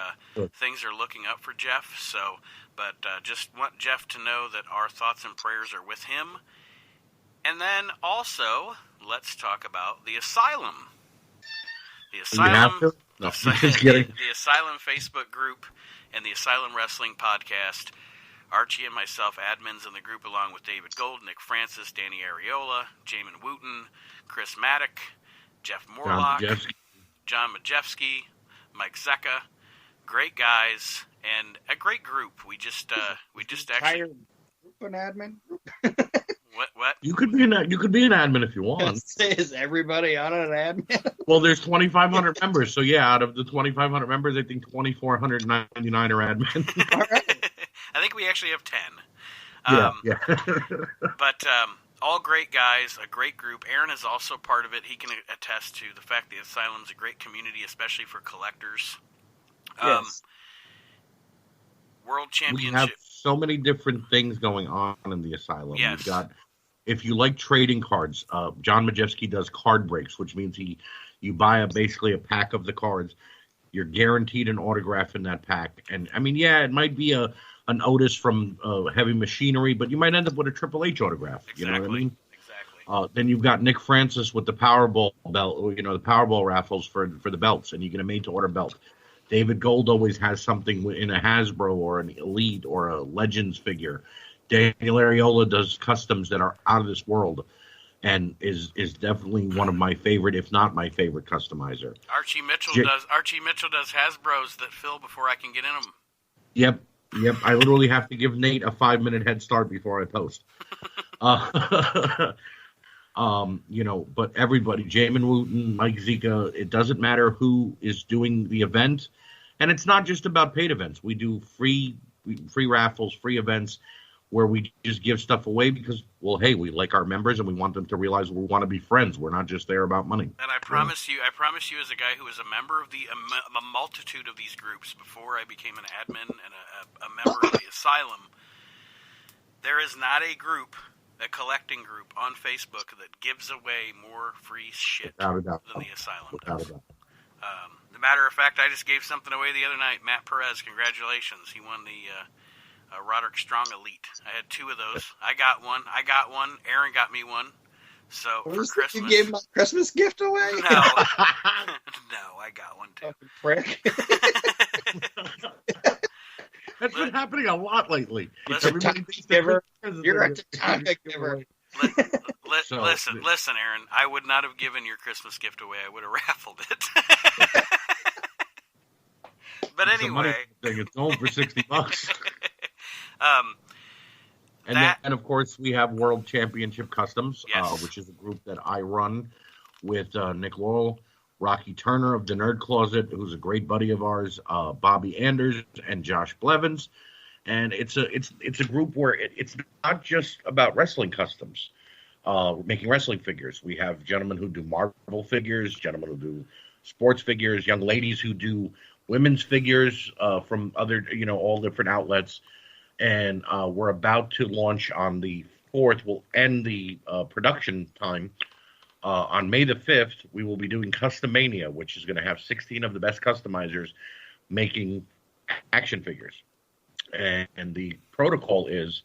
things are looking up for Jeff. So, but just want Jeff to know that our thoughts and prayers are with him. And then also, let's talk about the Asylum. The Asylum. No, just kidding. The Asylum Facebook group and the Asylum Wrestling podcast. Archie and myself, admins in the group, along with David Gold, Nick Francis, Danny Ariola, Jamin Wooten, Chris Maddock, Jeff Morlock, John Majewski, Mike Zecca. Great guys and a great group. We just actually Group an admin. What? You could be an admin if you want. Is everybody on an admin? Well, there's 2,500 members, so yeah, out of the 2,500 members, I think 2,499 are admins. All right. I think we actually have 10. Yeah. But all great guys, a great group. Aaron is also part of it. He can attest to the fact the Asylum's a great community, especially for collectors. Yes. World Championship. We have so many different things going on in the Asylum. Yes. We've got, if you like trading cards, John Majewski does card breaks, which means you buy basically a pack of the cards. You're guaranteed an autograph in that pack. And I mean, yeah, it might be an Otis from Heavy Machinery, but you might end up with a Triple H autograph. Exactly. You know what I mean? Exactly. Then you've got Nick Francis with the Powerball belt, the Powerball raffles for the belts, and you get a made-to-order belt. David Gold always has something in a Hasbro or an Elite or a Legends figure. Daniel Ariola does customs that are out of this world, and is definitely one of my favorite, if not my favorite, customizer. Archie Mitchell does Hasbros that fill before I can get in them. Yep. I literally have to give Nate a 5-minute head start before I post. But everybody, Jamin Wooten, Mike Zika, it doesn't matter who is doing the event. And it's not just about paid events. We do free raffles, free events where we just give stuff away because, well, hey, we like our members and we want them to realize we want to be friends. We're not just there about money. And I promise you as a guy who was a member of a multitude of these groups before I became an admin and a member of the Asylum, there is not a collecting group on Facebook that gives away more free shit than the Asylum does. As a matter of fact, I just gave something away the other night. Matt Perez, congratulations. He won the Roderick Strong Elite. I had 2 of those. I got one. Aaron got me one. So for Christmas, you gave my Christmas gift away? No, I got one too. Fucking prick. That's been happening a lot lately. Listen, giver. You're a tactic giver. Listen, Aaron. I would not have given your Christmas gift away. I would have raffled it. But anyway, it's home for $60. And of course, we have World Championship Customs, yes. which is a group that I run with Nick Laurel, Rocky Turner of the Nerd Closet, who's a great buddy of ours, Bobby Anders, and Josh Blevins. And it's a group where it's not just about wrestling customs, making wrestling figures. We have gentlemen who do Marvel figures, gentlemen who do sports figures, young ladies who do women's figures from other, all different outlets. And we're about to launch on the 4th. We'll end the production time. On May the 5th, we will be doing Custom Mania, which is going to have 16 of the best customizers making action figures. And the protocol is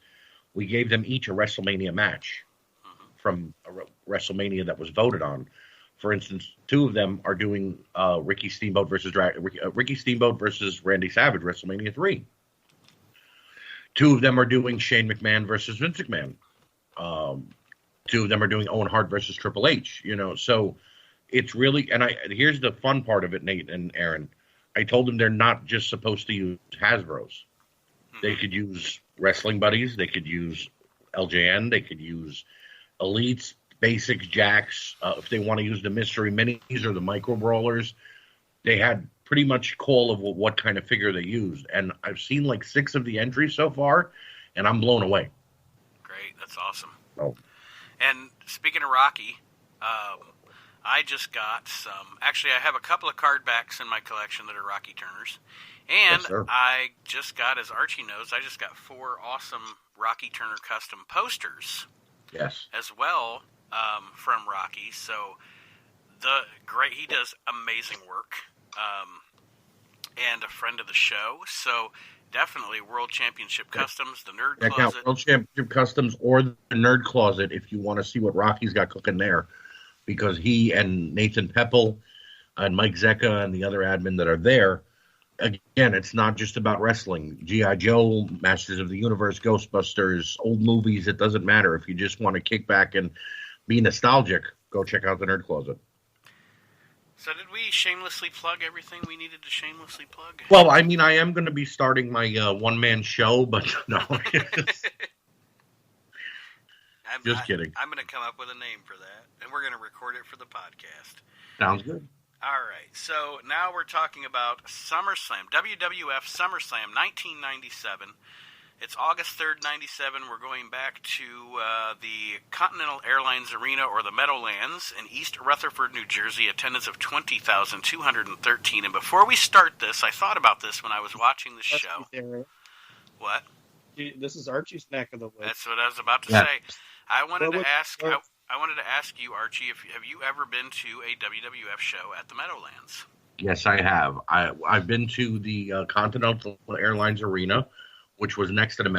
we gave them each a WrestleMania match from a WrestleMania that was voted on. For instance, 2 of them are doing Ricky Steamboat versus Randy Savage, WrestleMania 3. 2 of them are doing Shane McMahon versus Vince McMahon. 2 of them are doing Owen Hart versus Triple H. So it's really, and here's the fun part of it, Nate and Aaron. I told them they're not just supposed to use Hasbros. They could use Wrestling Buddies. They could use LJN. They could use Elites, Basics, Jacks. If they want to use the Mystery Minis or the Micro Brawlers, they had pretty much call of what kind of figure they used. And I've seen like 6 of the entries so far, and I'm blown away. Great. That's awesome. Oh. And speaking of Rocky, I just got some. Actually, I have a couple of card backs in my collection that are Rocky Turners. And yes, I just got, as Archie knows, 4 awesome Rocky Turner custom posters. Yes. As well from Rocky. So he does amazing work. And a friend of the show. So definitely World Championship Customs, the Nerd Check Closet. out World Championship Customs or the Nerd Closet if you want to see what Rocky's got cooking there. Because he and Nathan Pepple and Mike Zecca and the other admin that are there, again, it's not just about wrestling. G.I. Joe, Masters of the Universe, Ghostbusters, old movies, it doesn't matter. If you just want to kick back and be nostalgic, go check out the Nerd Closet. So did we shamelessly plug everything we needed to shamelessly plug? Well, I mean, I am going to be starting my one-man show, but no. Just kidding. I'm going to come up with a name for that, and we're going to record it for the podcast. Sounds good. All right, so now we're talking about SummerSlam, WWF Summerslam 1997. It's August 3rd, 97. We're going back to the Continental Airlines Arena, or the Meadowlands, in East Rutherford, New Jersey, attendance of 20,213. And before we start this, I thought about this when I was watching the show. What? This is Archie's neck of the woods. That's what I was about to say. I wanted to ask you, Archie, have you ever been to a WWF show at the Meadowlands? Yes, I have. I've been to the Continental Airlines Arena, which was next to the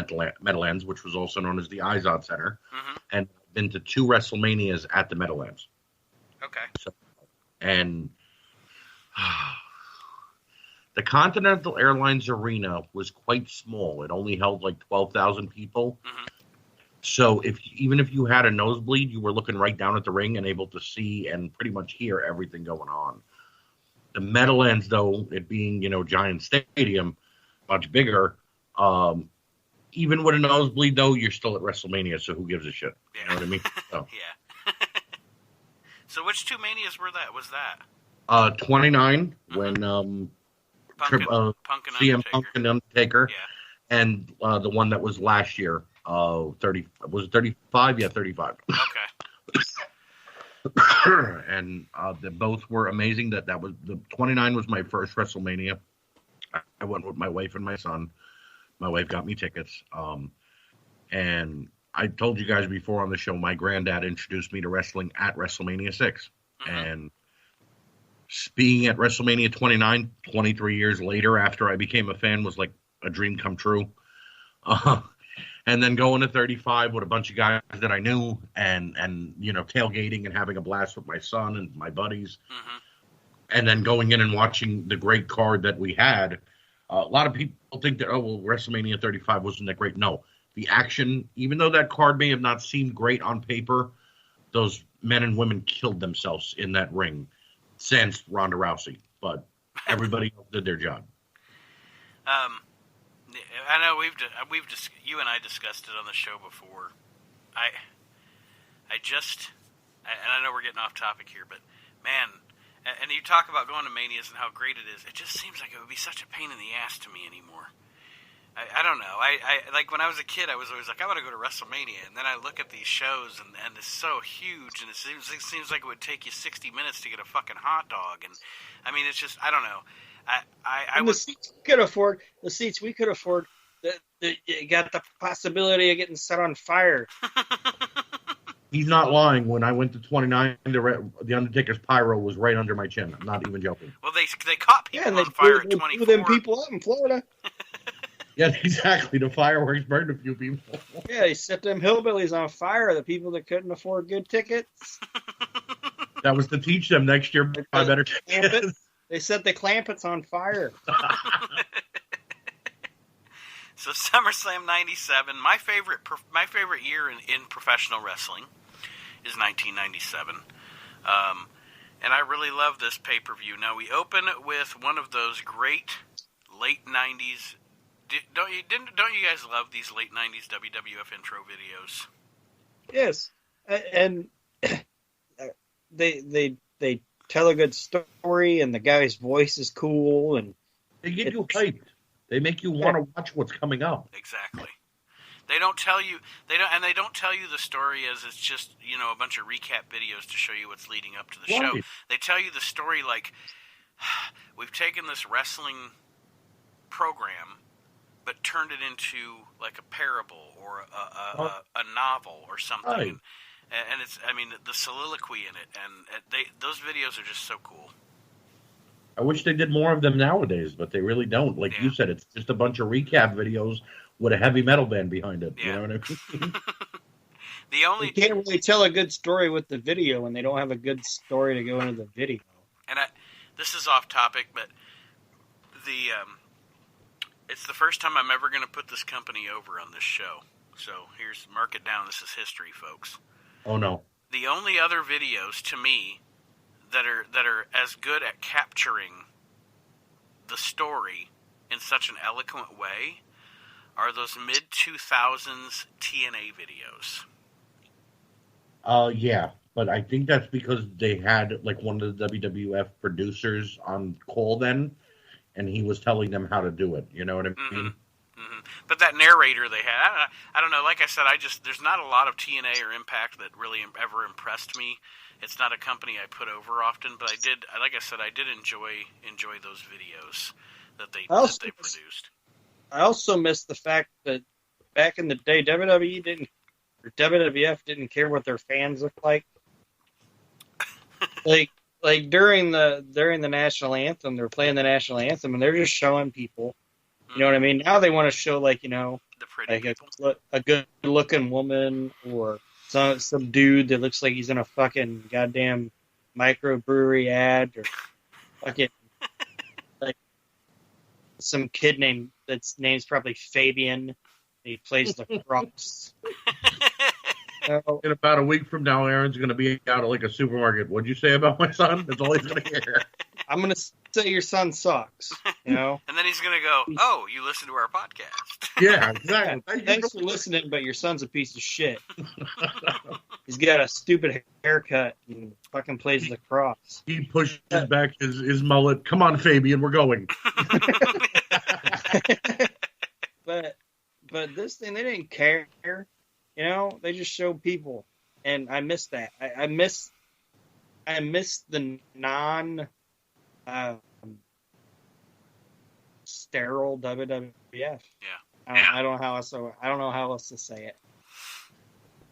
Meadowlands, which was also known as the Izod Center, Mm-hmm. and I've been to 2 WrestleManias at the Meadowlands. Okay. And the Continental Airlines Arena was quite small. It only held like 12,000 people. Mm-hmm. So even if you had a nosebleed, you were looking right down at the ring and able to see and pretty much hear everything going on. The Meadowlands, though, it being, giant stadium, much bigger, even with a nosebleed, though, you're still at WrestleMania, so who gives a shit? Yeah. You know what I mean? So. Yeah. So which 2 Manias was that? 29, Mm-hmm. when Punk and CM Undertaker. Punk and Undertaker, Yeah. and the one that was last year, 30, was it 35? Yeah, 35. Okay. And they both were amazing. That was the 29 was my first WrestleMania. I went with my wife and my son. My wife got me tickets. And I told you guys before on the show, my granddad introduced me to wrestling at WrestleMania 6. Mm-hmm. And being at WrestleMania 29, 23 years later, after I became a fan, was like a dream come true. And then going to 35 with a bunch of guys that I knew, and tailgating and having a blast with my son and my buddies, Mm-hmm. and then going in and watching the great card that we had. A lot of people think that, WrestleMania 35 wasn't that great. No, the action, even though that card may have not seemed great on paper, those men and women killed themselves in that ring, sans Ronda Rousey. But everybody else did their job. I know you and I discussed it on the show before. I know we're getting off topic here, but man, and you talk about going to Manias and how great it is. It just seems like it would be such a pain in the ass to me anymore. I don't know. I like when I was a kid, I was always like, I want to go to WrestleMania, and then I look at these shows, and it's so huge, and it seems like it would take you 60 minutes to get a fucking hot dog, and I mean, it's just, I don't know. The seats we could afford, you got the possibility of getting set on fire. He's not lying. When I went to 29, the Undertaker's pyro was right under my chin. I'm not even joking. Well, they caught people on fire at 24. Them people up in Florida. Yeah, exactly. The fireworks burned a few people. Yeah, they set them hillbillies on fire, the people that couldn't afford good tickets. That was to teach them next year buy better tickets. They set the Clampets on fire. So SummerSlam 97, my favorite year in professional wrestling is 1997. And I really love this pay-per-view. Now, we open with one of those great late 90s. Don't you guys love these late 90s WWF intro videos? Yes. And they tell a good story, and the guy's voice is cool, and they get you hyped. They make you want to watch what's coming up. Exactly. They don't tell you the story as it's just, a bunch of recap videos to show you what's leading up to the show. They tell you the story like, we've taken this wrestling program but turned it into like a parable or a novel or something. Right. And it's, the soliloquy in it, and those videos are just so cool. I wish they did more of them nowadays, but they really don't. Like you said, it's just a bunch of recap videos with a heavy metal band behind it. Yeah. You know what I mean? You can't really tell a good story with the video when they don't have a good story to go into the video. And this is off topic, but it's the first time I'm ever going to put this company over on this show. So mark it down. This is history, folks. Oh no! The only other videos to me that are as good at capturing the story in such an eloquent way are those mid-2000s TNA videos. Yeah, but I think that's because they had like one of the WWF producers on call then, and he was telling them how to do it. You know what I mean? Mm-hmm. Mm-hmm. But that narrator they had, I don't know. Like I said, there's not a lot of TNA or Impact that really ever impressed me. It's not a company I put over often, but I did enjoy those videos that they produced. I also miss the fact that back in the day, WWF didn't care what their fans looked like. like like during the national anthem, they're playing the national anthem, and they're just showing people. You know what I mean? Now they want to show like The pretty like people. a good looking woman or some dude that looks like he's in a fucking goddamn microbrewery ad or fucking like some kid that's name's probably Fabian. He plays lacrosse. In about a week from now, Aaron's going to be out at like a supermarket. What'd you say about my son? That's all he's going to hear. I'm going to say your son sucks, you know? And then he's going to go, oh, you listen to our podcast. Yeah, exactly. Thanks for listening, but your son's a piece of shit. He's got a stupid haircut and fucking plays lacrosse. He pushes back his mullet. Come on, Fabian, we're going. But this thing, they didn't care. You know, they just showed people, and I miss that. I miss the non sterile WWF. Yeah. I don't know how else to say it.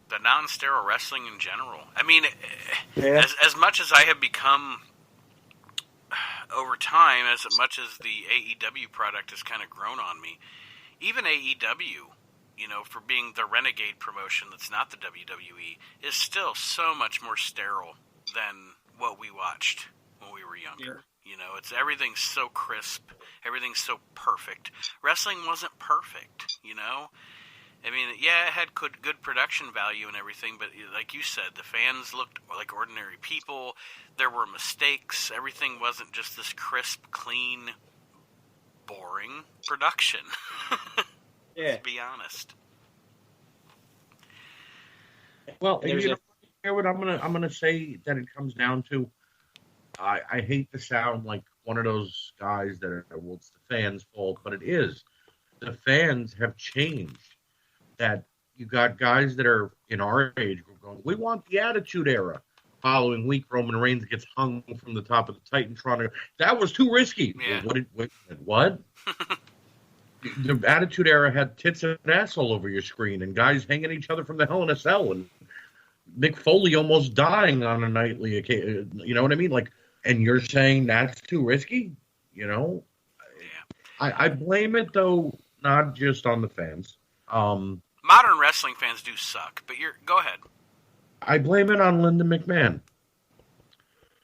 The non-sterile wrestling in general. I mean, Yeah. as much as I have become over time, as much as the AEW product has kind of grown on me, even AEW, you know, for being the renegade promotion that's not the WWE, is still so much more sterile than what we watched when we were younger. Yeah. You know, everything's so crisp, everything's so perfect. Wrestling wasn't perfect, you know? I mean, yeah, it had good production value and everything, but like you said, the fans looked like ordinary people. There were mistakes. Everything wasn't just this crisp, clean, boring production. Yeah. Let's be honest. Well, There's you know what I'm gonna say that it comes down to. I hate to sound like one of those guys that are, well, it's the fans' fault, but it is. The fans have changed. That you got guys that are in our age group going, we want the Attitude Era. Following week, Roman Reigns gets hung from the top of the Titantron. That was too risky. Yeah. What? The Attitude Era had tits and ass all over your screen and guys hanging each other from the Hell in a Cell and Mick Foley almost dying on a nightly occasion. You know what I mean? Like, and you're saying that's too risky? You know? Yeah. I blame it, though, not just on the fans. Modern wrestling fans do suck, but go ahead. I blame it on Linda McMahon.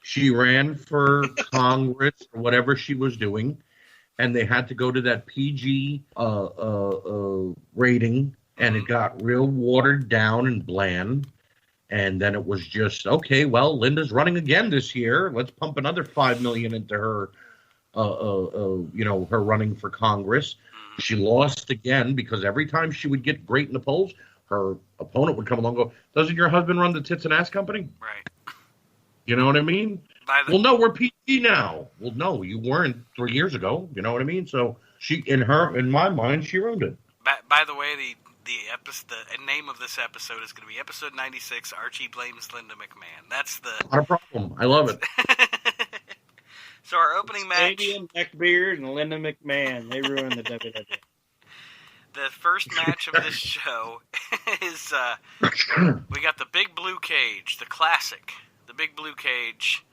She ran for Congress or whatever she was doing, and they had to go to that PG rating, and it got real watered down and bland. And then it was just, okay, well, Linda's running again this year. Let's pump another $5 million into her, her running for Congress. She lost again because every time she would get great in the polls, her opponent would come along and go, doesn't your husband run the tits and ass company? Right. You know what I mean? Well, no, we're PG now. Well, no, you weren't 3 years ago. You know what I mean? So she, in my mind, she ruined it. By the way, the name of this episode is going to be episode 96. Archie blames Linda McMahon. That's the Not a problem. I love it. So our opening match. Stadium, Neckbeard, and Linda McMahon. They ruined the WWE. The first match of this show is we got the Big Blue Cage, the classic. The Big Blue Cage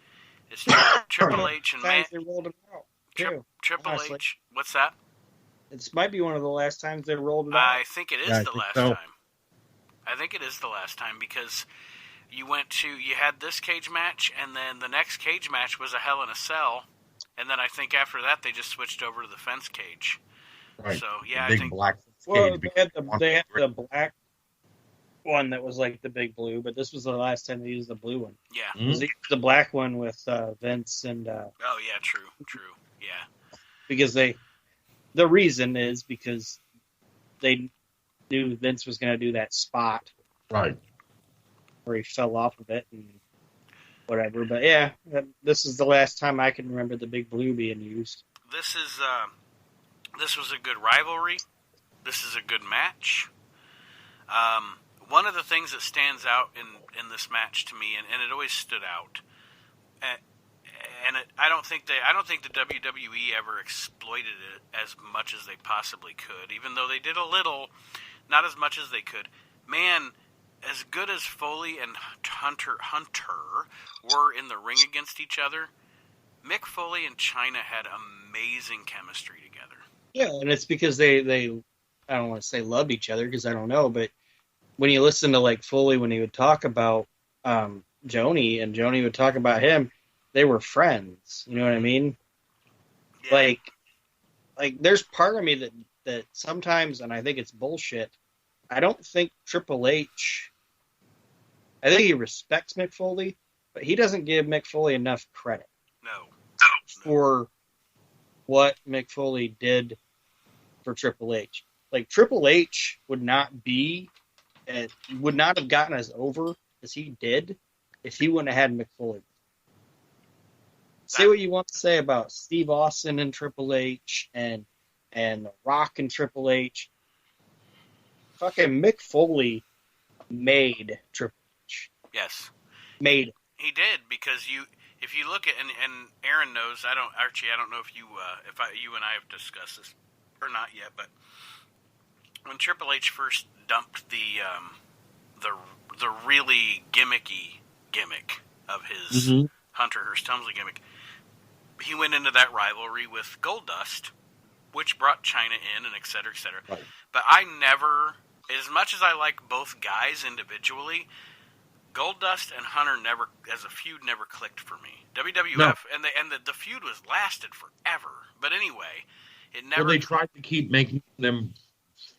is Triple H and Times they rolled it out. Too, Triple honestly. H. What's that? This might be one of the last times they rolled it out. I think it is Yeah, I the think last so. time. I think it is the last time because you had this cage match, and then the next cage match was a Hell in a Cell, and then I think after that they just switched over to the fence cage. Right. So yeah, The I big think black Well, cage they had the black one that was like the Big Blue, but this was the last time they used the blue one. yeah. Mhm. They used the black one with Vince and Oh yeah, true, yeah. because the reason is because they knew Vince was going to do that spot Right. where he fell off of it and whatever. But yeah, this is the last time I can remember the Big Blue being used. This was a good rivalry. This is a good match. One of the things that stands out in this match to me, and it always stood out, I don't think the WWE ever exploited it as much as they possibly could, even though they did a little, not as much as they could. Man, as good as Foley and Hunter were in the ring against each other, Mick Foley and China had amazing chemistry together. Yeah, and it's because they I don't want to say loved each other because I don't know, but when you listen to like Foley when he would talk about Joni and Joni would talk about him, they were friends. You know what I mean? Yeah. Like there's part of me that sometimes, and I think it's bullshit, I don't think Triple H, I think he respects Mick Foley, but he doesn't give Mick Foley enough credit. No. For what Mick Foley did for Triple H. Like, Triple H would not have gotten as over as he did if he wouldn't have had Mick Foley. Say what you want to say about Steve Austin and Triple H and The Rock and Triple H. Fucking Mick Foley made Triple H. Yes. Made it. He did, because if you look at, and Aaron knows, Archie, I don't know if you and I have discussed this or not yet, but when Triple H first dumped the really gimmicky gimmick of his Hunter Hearst Helmsley gimmick, he went into that rivalry with Goldust, which brought China in, and et cetera, et cetera. Right. But I never, as much as I like both guys individually, Goldust and Hunter as a feud never clicked for me. WWF and the feud was lasted forever. But anyway, it never. Well, they tried to keep making them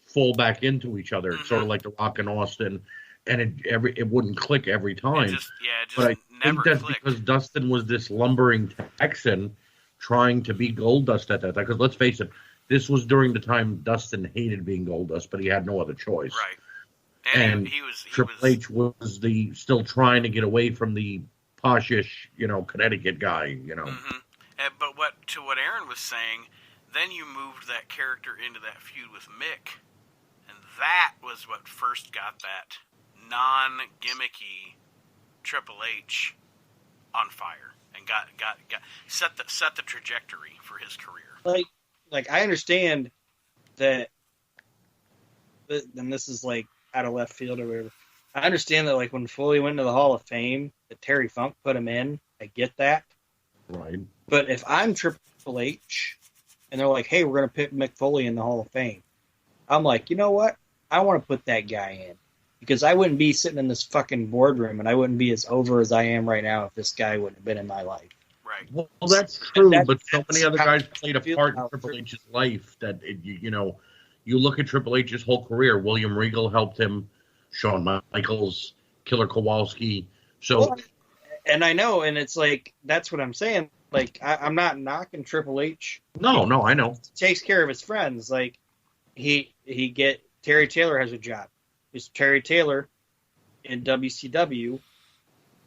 fall back into each other, sort of like The Rock and Austin, and it wouldn't click every time. But I think that's because Dustin was this lumbering Texan trying to be Goldust at that time. Because let's face it, this was during the time Dustin hated being Goldust, but he had no other choice. Right. And Triple H was still trying to get away from the poshish, Connecticut guy, But what Aaron was saying, then you moved that character into that feud with Mick, and that was what first got that non-gimmicky Triple H on fire and got set the trajectory for his career. Like I understand that, and this is like out of left field or whatever. I understand that, like, when Foley went to the Hall of Fame, that Terry Funk put him in. I get that. Right. But if I'm Triple H, and they're like, hey, we're going to put Mick Foley in the Hall of Fame, I'm like, you know what? I want to put that guy in. Because I wouldn't be sitting in this fucking boardroom, and I wouldn't be as over as I am right now if this guy wouldn't have been in my life. Right. Well, that's true, but so many other guys played a part in Triple H's life that, you look at Triple H's whole career. William Regal helped him, Shawn Michaels, Killer Kowalski. So, and I know, and it's like, that's what I'm saying. Like, I'm not knocking Triple H. No, I know. He takes care of his friends. Like, Terry Taylor has a job. Because Terry Taylor in WCW,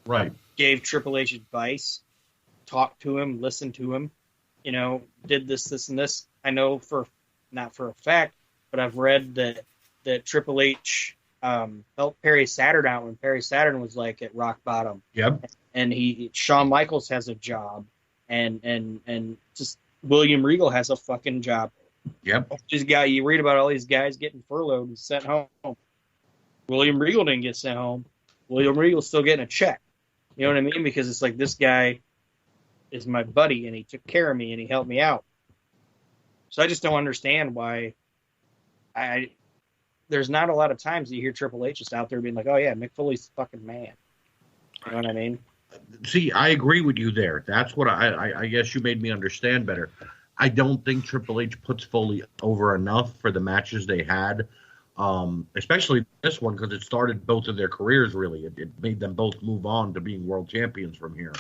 right, gave Triple H advice, talked to him, listened to him, did this, and this. I know not for a fact, but I've read that Triple H helped Perry Saturn out when Perry Saturn was like at rock bottom. Yep. And Shawn Michaels has a job, and just William Regal has a fucking job. Yep. You read about all these guys getting furloughed and sent home. William Regal didn't get sent home. William Regal's still getting a check. You know what I mean? Because it's like, this guy is my buddy, and he took care of me, and he helped me out. So I just don't understand why there's not a lot of times that you hear Triple H just out there being like, oh yeah, Mick Foley's the fucking man. You know what I mean? See, I agree with you there. That's what I guess you made me understand better. I don't think Triple H puts Foley over enough for the matches they had. Especially this one, because it started both of their careers, really. It made them both move on to being world champions from here.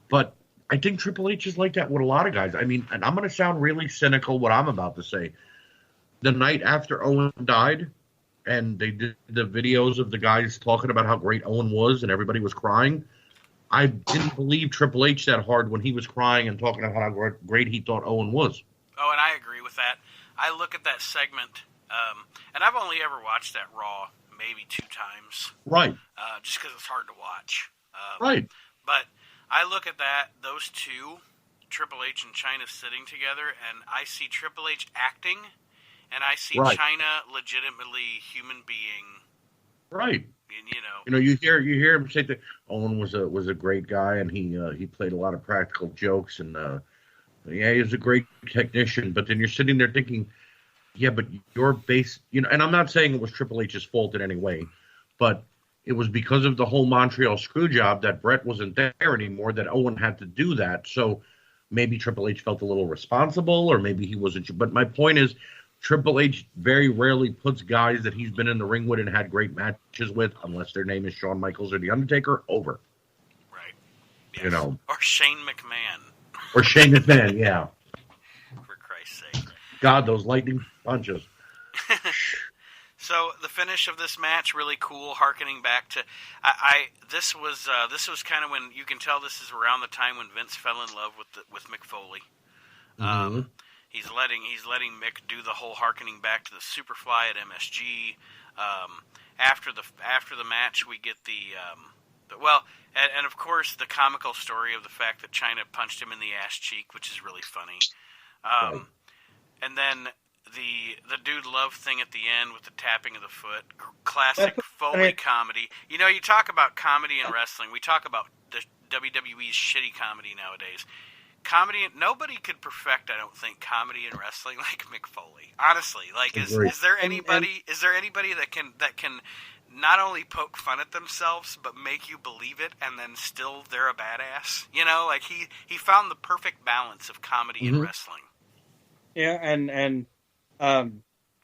But I think Triple H is like that with a lot of guys. I mean, and I'm going to sound really cynical what I'm about to say. The night after Owen died, and they did the videos of the guys talking about how great Owen was, and everybody was crying, I didn't believe Triple H that hard when he was crying and talking about how great he thought Owen was. Oh, and I agree with that. I look at that segment, and I've only ever watched that Raw maybe 2 times. Right. Just because it's hard to watch. Right. But I look at those two, Triple H and Chyna, sitting together, and I see Triple H acting, and I see Right. China legitimately human being. Right. You know. You hear him say that Owen was a great guy, and he played a lot of practical jokes, and yeah, he was a great technician. But then you're sitting there thinking, yeah, but your base, and I'm not saying it was Triple H's fault in any way, but it was because of the whole Montreal screw job that Brett wasn't there anymore, that Owen had to do that. So maybe Triple H felt a little responsible, or maybe he wasn't. But my point is, Triple H very rarely puts guys that he's been in the ring with and had great matches with, unless their name is Shawn Michaels or The Undertaker, over. Right. Yes. Or Shane McMahon. Or Shane McMahon, yeah. For Christ's sake. God, those lightning punches. So the finish of this match really cool, harkening back to this was kind of when you can tell this is around the time when Vince fell in love with Mick Foley. Mm-hmm. He's letting Mick do the whole harkening back to the Superfly at MSG. After the match, we get and of course the comical story of the fact that Chyna punched him in the ass cheek, which is really funny. Right. And then the dude love thing at the end with the tapping of the foot, classic Foley comedy. You talk about comedy in wrestling. We talk about the WWE's shitty comedy nowadays. Comedy, nobody could perfect, I don't think, comedy in wrestling like Mick Foley. Honestly, like is there anybody that can not only poke fun at themselves but make you believe it, and then still they're a badass? Like he found the perfect balance of comedy in wrestling. Yeah, and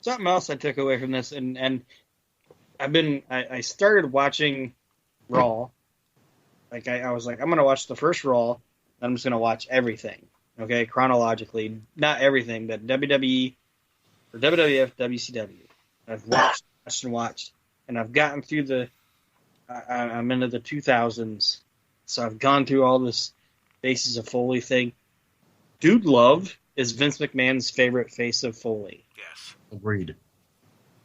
something else I took away from this, and I started watching Raw. Like I was like, I'm gonna watch the first Raw. I'm just going to watch everything, okay, chronologically. Not everything, but WWE or WWF, WCW. I've watched, and I've gotten through I'm into the 2000s, so I've gone through all this Faces of Foley thing. Dude Love is Vince McMahon's favorite face of Foley. Yes. Agreed.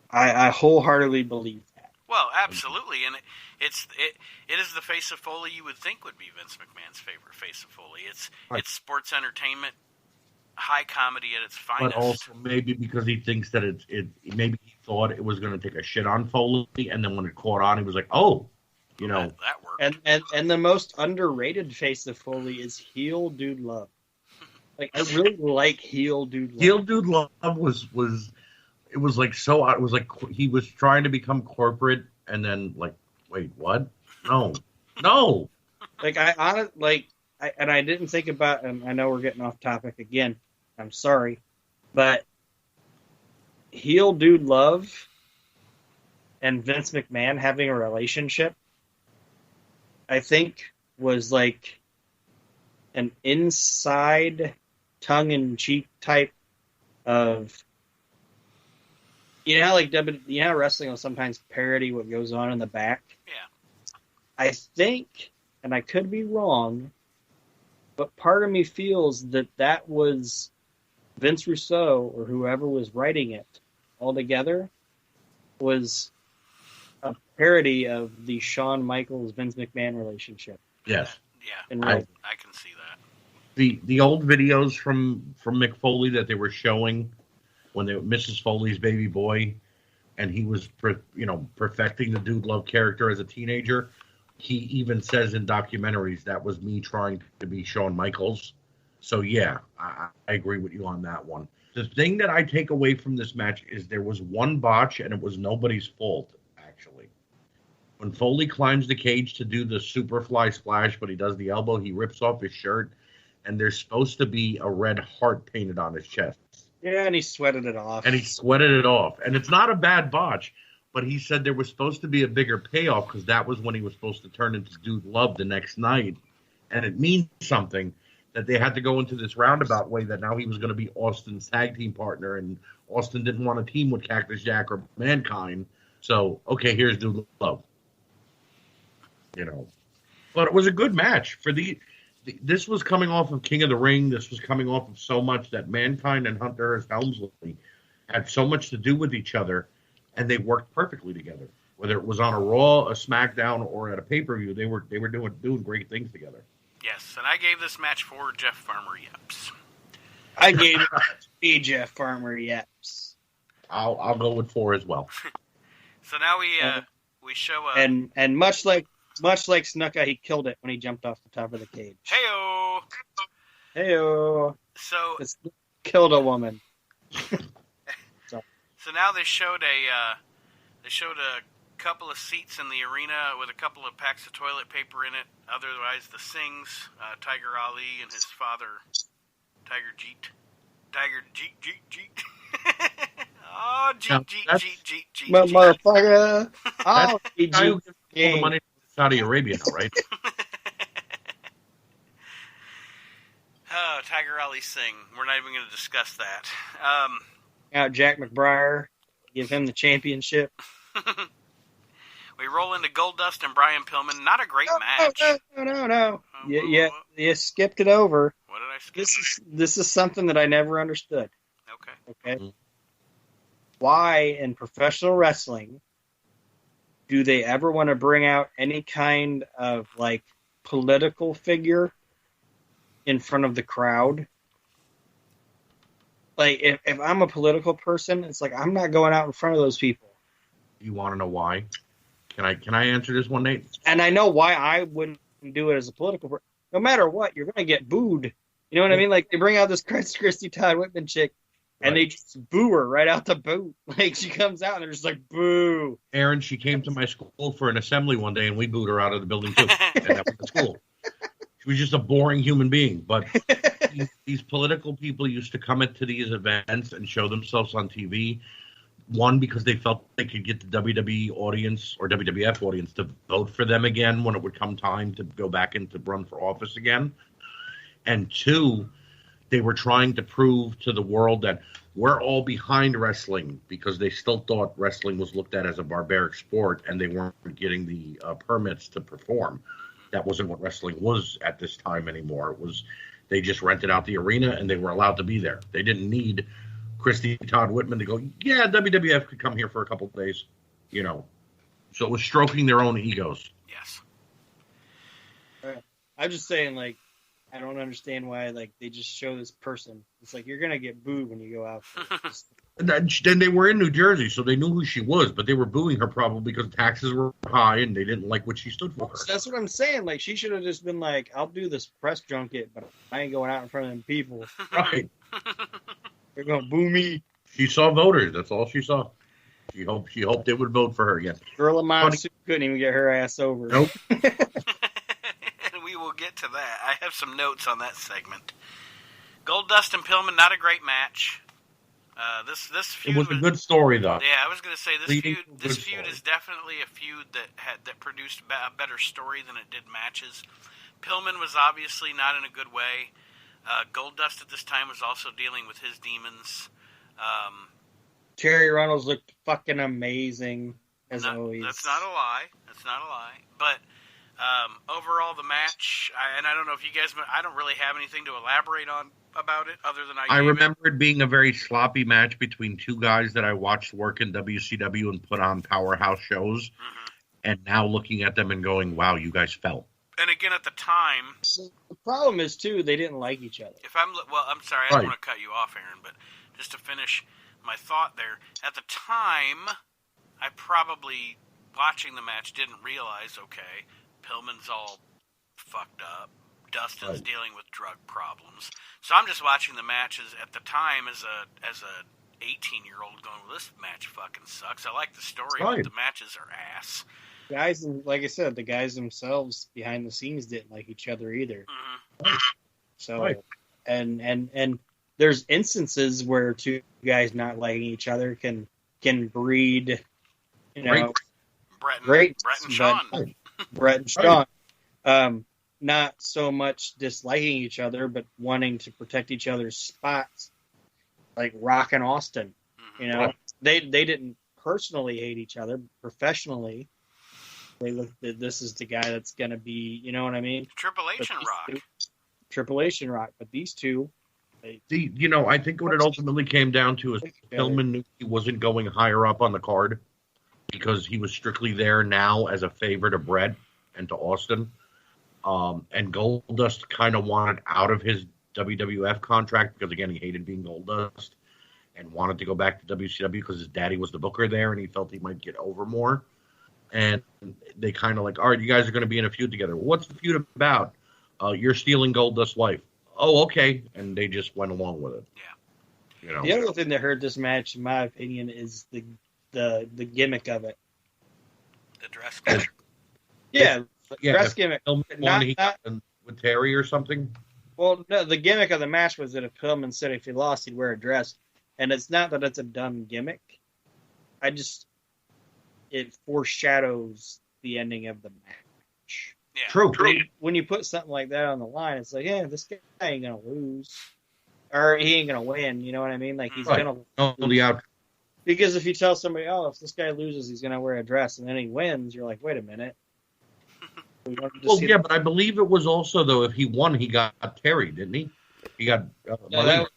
I wholeheartedly believe that. Well, absolutely, and it is the face of Foley you would think would be Vince McMahon's favorite face of Foley. It's sports entertainment, high comedy at its finest. But also maybe because he thinks that maybe he thought it was going to take a shit on Foley, and then when it caught on, he was like, oh, that worked. And the most underrated face of Foley is heel Dude Love. Like I really like heel Dude Love. Heel Dude Love was it was like so odd. It was like he was trying to become corporate, and then like, wait, what? No. Like I didn't think about, and I know we're getting off topic again. I'm sorry, but heel Dude Love and Vince McMahon having a relationship, I think, was like an inside tongue-in-cheek type of. How wrestling will sometimes parody what goes on in the back? Yeah. I think, and I could be wrong, but part of me feels that was Vince Russo or whoever was writing it all together was a parody of the Shawn Michaels Vince McMahon relationship. Yes. Yeah. I can see that. The old videos from Mick Foley that they were showing when they were Mrs. Foley's baby boy, and he was perfecting the Dude Love character as a teenager. He even says in documentaries that was me trying to be Shawn Michaels. So yeah, I agree with you on that one. The thing that I take away from this match is there was one botch, and it was nobody's fault, actually. When Foley climbs the cage to do the Superfly splash, but he does the elbow, he rips off his shirt, and there's supposed to be a red heart painted on his chest. Yeah, and he sweated it off. And it's not a bad botch, but he said there was supposed to be a bigger payoff because that was when he was supposed to turn into Dude Love the next night. And it means something that they had to go into this roundabout way that now he was going to be Austin's tag team partner, and Austin didn't want to team with Cactus Jack or Mankind. So, okay, here's Dude Love. But it was a good match. This was coming off of King of the Ring. This was coming off of so much that Mankind and Hunter S. Helmsley had so much to do with each other, and they worked perfectly together. Whether it was on a Raw, a SmackDown, or at a pay-per-view, they were doing great things together. Yes, and I gave this match 4 Jeff Farmer Yeps. I gave it 3 Jeff Farmer Yeps. I'll go with 4 as well. So now we show and much like Snuka, he killed it when he jumped off the top of the cage. Heyo. Heyo. So It's killed a woman. So now they showed a couple of seats in the arena with a couple of packs of toilet paper in it. Otherwise, the Sings, Tiger Ali and his father, Tiger Jeet. Oh, Jeet. Motherfucker. Oh, All the money to Saudi Arabia now, right? Oh, Tiger Ali Singh. We're not even going to discuss that. Out Jack McBrayer, give him the championship. We roll into Goldust and Brian Pillman. Not a great match. No. You skipped it over. What did I skip? This is something that I never understood. Okay. Mm-hmm. Why in professional wrestling do they ever want to bring out any kind of like political figure in front of the crowd? Like if I'm a political person, it's like I'm not going out in front of those people. You want to know why? Can I answer this one, Nate? And I know why I wouldn't do it as a political person. No matter what, you're going to get booed. You know what I mean? Like, they bring out this Christy Todd Whitman chick, and they just boo her right out the boot. Like, she comes out, and they're just like, boo. Aaron, she came to my school for an assembly one day, and we booed her out of the building, too. And that was the school. She was just a boring human being. But these political people used to come into these events and show themselves on TV. One, because they felt they could get the WWE audience or WWF audience to vote for them again when it would come time to go back and to run for office again. And 2, they were trying to prove to the world that we're all behind wrestling because they still thought wrestling was looked at as a barbaric sport and they weren't getting the permits to perform. That wasn't what wrestling was at this time anymore. It was they just rented out the arena and they were allowed to be there. They didn't need Christy Todd Whitman to go, yeah, WWF could come here for a couple of days, you know. So it was stroking their own egos. Yes. I'm just saying, like, I don't understand why, like, they just show this person. It's like, you're going to get booed when you go out there. Then they were in New Jersey, so they knew who she was, but they were booing her probably because taxes were high and they didn't like what she stood for. So that's what I'm saying. Like, she should have just been like, I'll do this press junket, but I ain't going out in front of them people. Right. They're going to boo me. She saw voters. That's all she saw. She hoped they would vote for her again. Girl of mine couldn't even get her ass over. Nope. We will get to that. I have some notes on that segment. Goldust and Pillman, not a great match. This feud was a good story, though. Yeah, I was going to say this feud is definitely a feud that produced a better story than it did matches. Pillman was obviously not in a good way. Goldust at this time was also dealing with his demons. Terry Runnels looked fucking amazing as always. That's not a lie. But overall, the match, and I don't know if you guys, I don't really have anything to elaborate on about it other than I remember it being a very sloppy match between 2 guys that I watched work in WCW and put on powerhouse shows, and now looking at them and going, wow, you guys fell. And again, at the time, the problem is too they didn't like each other. I'm sorry, I don't want to cut you off, Aaron, but just to finish my thought there, at the time, I probably watching the match didn't realize, okay, Pillman's all fucked up, Dustin's dealing with drug problems, so I'm just watching the matches at the time as a 18-year-old going, well, this match fucking sucks. I like the story, but the matches are ass. Guys, like I said, the guys themselves behind the scenes didn't like each other either. Mm-hmm. So, and there's instances where 2 guys not liking each other can breed, you know, Brett and Sean. Brett and Sean. Not so much disliking each other, but wanting to protect each other's spots, like Rock and Austin. Mm-hmm. You know, they didn't personally hate each other, but professionally. They looked at this is the guy that's going to be, you know what I mean? Triple H and Rock. Triple H and Rock. But these two. I think what it ultimately came down to is Pillman knew he wasn't going higher up on the card because he was strictly there now as a favor to Brett and to Austin. And Goldust kind of wanted out of his WWF contract because, again, he hated being Goldust. and wanted to go back to WCW because his daddy was the booker there, and he felt he might get over more. And they kind of like, all right, you guys are going to be in a feud together. Well, what's the feud about? You're stealing Goldust's life. Oh, okay. And they just went along with it. Yeah. You know? The other thing that hurt this match, in my opinion, is the gimmick of it. The dress code. Yeah, Yeah, dress gimmick. Not with Terry or something. Well, no, the gimmick of the match was that if Pillman said if he lost, he'd wear a dress. And it's not that it's a dumb gimmick. It foreshadows the ending of the match. Yeah. True. When you put something like that on the line, it's like, yeah, this guy ain't going to lose. Or he ain't going to win, you know what I mean? Like, he's Right. going No, to... the out. Because if you tell somebody, oh, if this guy loses, he's going to wear a dress, and then he wins, you're like, wait a minute. Well, yeah, but I believe it was also, though, if he won, he got Terry, didn't he? He got... No, that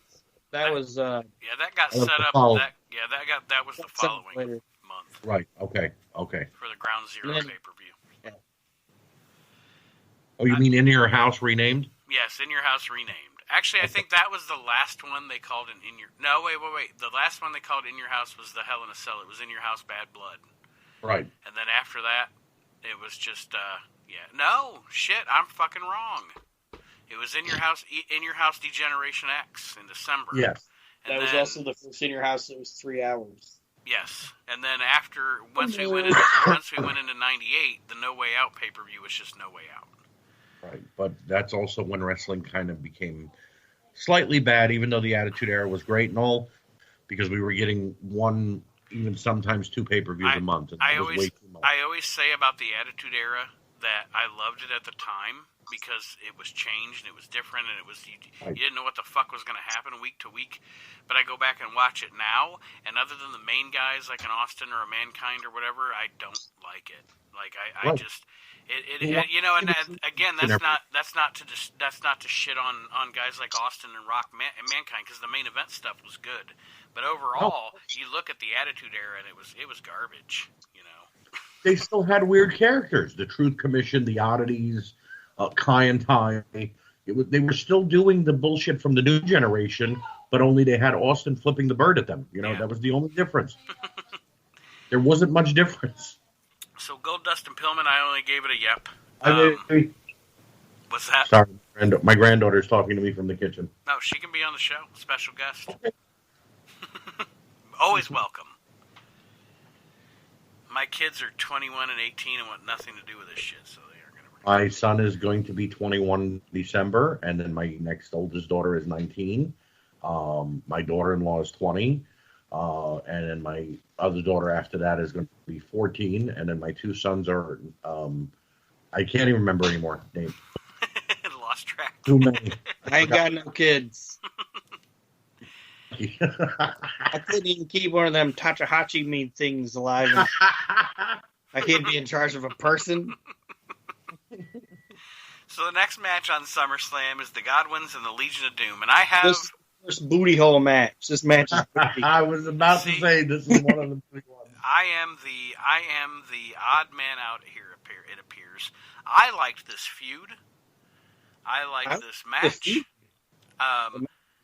was Yeah, that got That was set the up. follow- That was the following later. month Right, okay. for the Ground Zero Then- pay-per-view. Oh, you mean In Your House renamed? Yes, In Your House renamed. Actually, I think that was the last one they called In Your... No, wait. The last one they called In Your House was the Hell in a Cell. It was In Your House Bad Blood. Right. And then after that, it was just, yeah. No, shit, I'm fucking wrong. It was In Your House Degeneration X in December. Yes. And that was then- also the first in your house that was 3 hours. Yes, and then once we went into '98, the No Way Out pay-per-view was just No Way Out. Right, but that's also when wrestling kind of became slightly bad, even though the Attitude Era was great and all, because we were getting one, even sometimes two pay-per-views a month. And I it was always way too much. I always say about the Attitude Era that I loved it at the time because it was changed and it was different and it was you didn't know what the fuck was going to happen week to week. But I go back and watch it now, and other than the main guys like an Austin or a Mankind or whatever, I don't like it. Like I just you know, and again, that's not to shit on guys like Austin and Rock and Mankind because the main event stuff was good. But overall, you look at the Attitude Era and it was garbage. You know, They still had weird characters. The Truth Commission, the Oddities, Kai and Tai. They were still doing the bullshit from the new generation, but only they had Austin flipping the bird at them. You know, that was the only difference. There wasn't much difference. So Goldust and Pillman, I only gave it a yep. What's that? Sorry, my granddaughter's talking to me from the kitchen. No, she can be on the show. Special guest. Always welcome. My kids are 21 and 18 and want nothing to do with this shit, so they are going to... My son is going to be 21 in December, and then my next oldest daughter is 19. My daughter-in-law is 20. And then my other daughter after that is going to be 14. And then my two sons are, I can't even remember anymore. Name. Lost track. Too many. I ain't got no kids. I couldn't even keep one of them Tachahachi mean things alive. I can't be in charge of a person. So the next match on SummerSlam is the Godwins and the Legion of Doom. And I have... This first booty hole match. This match is booty. I was about to say this is one of the big ones. I am the odd man out here, it appears. I liked this feud. I liked this match.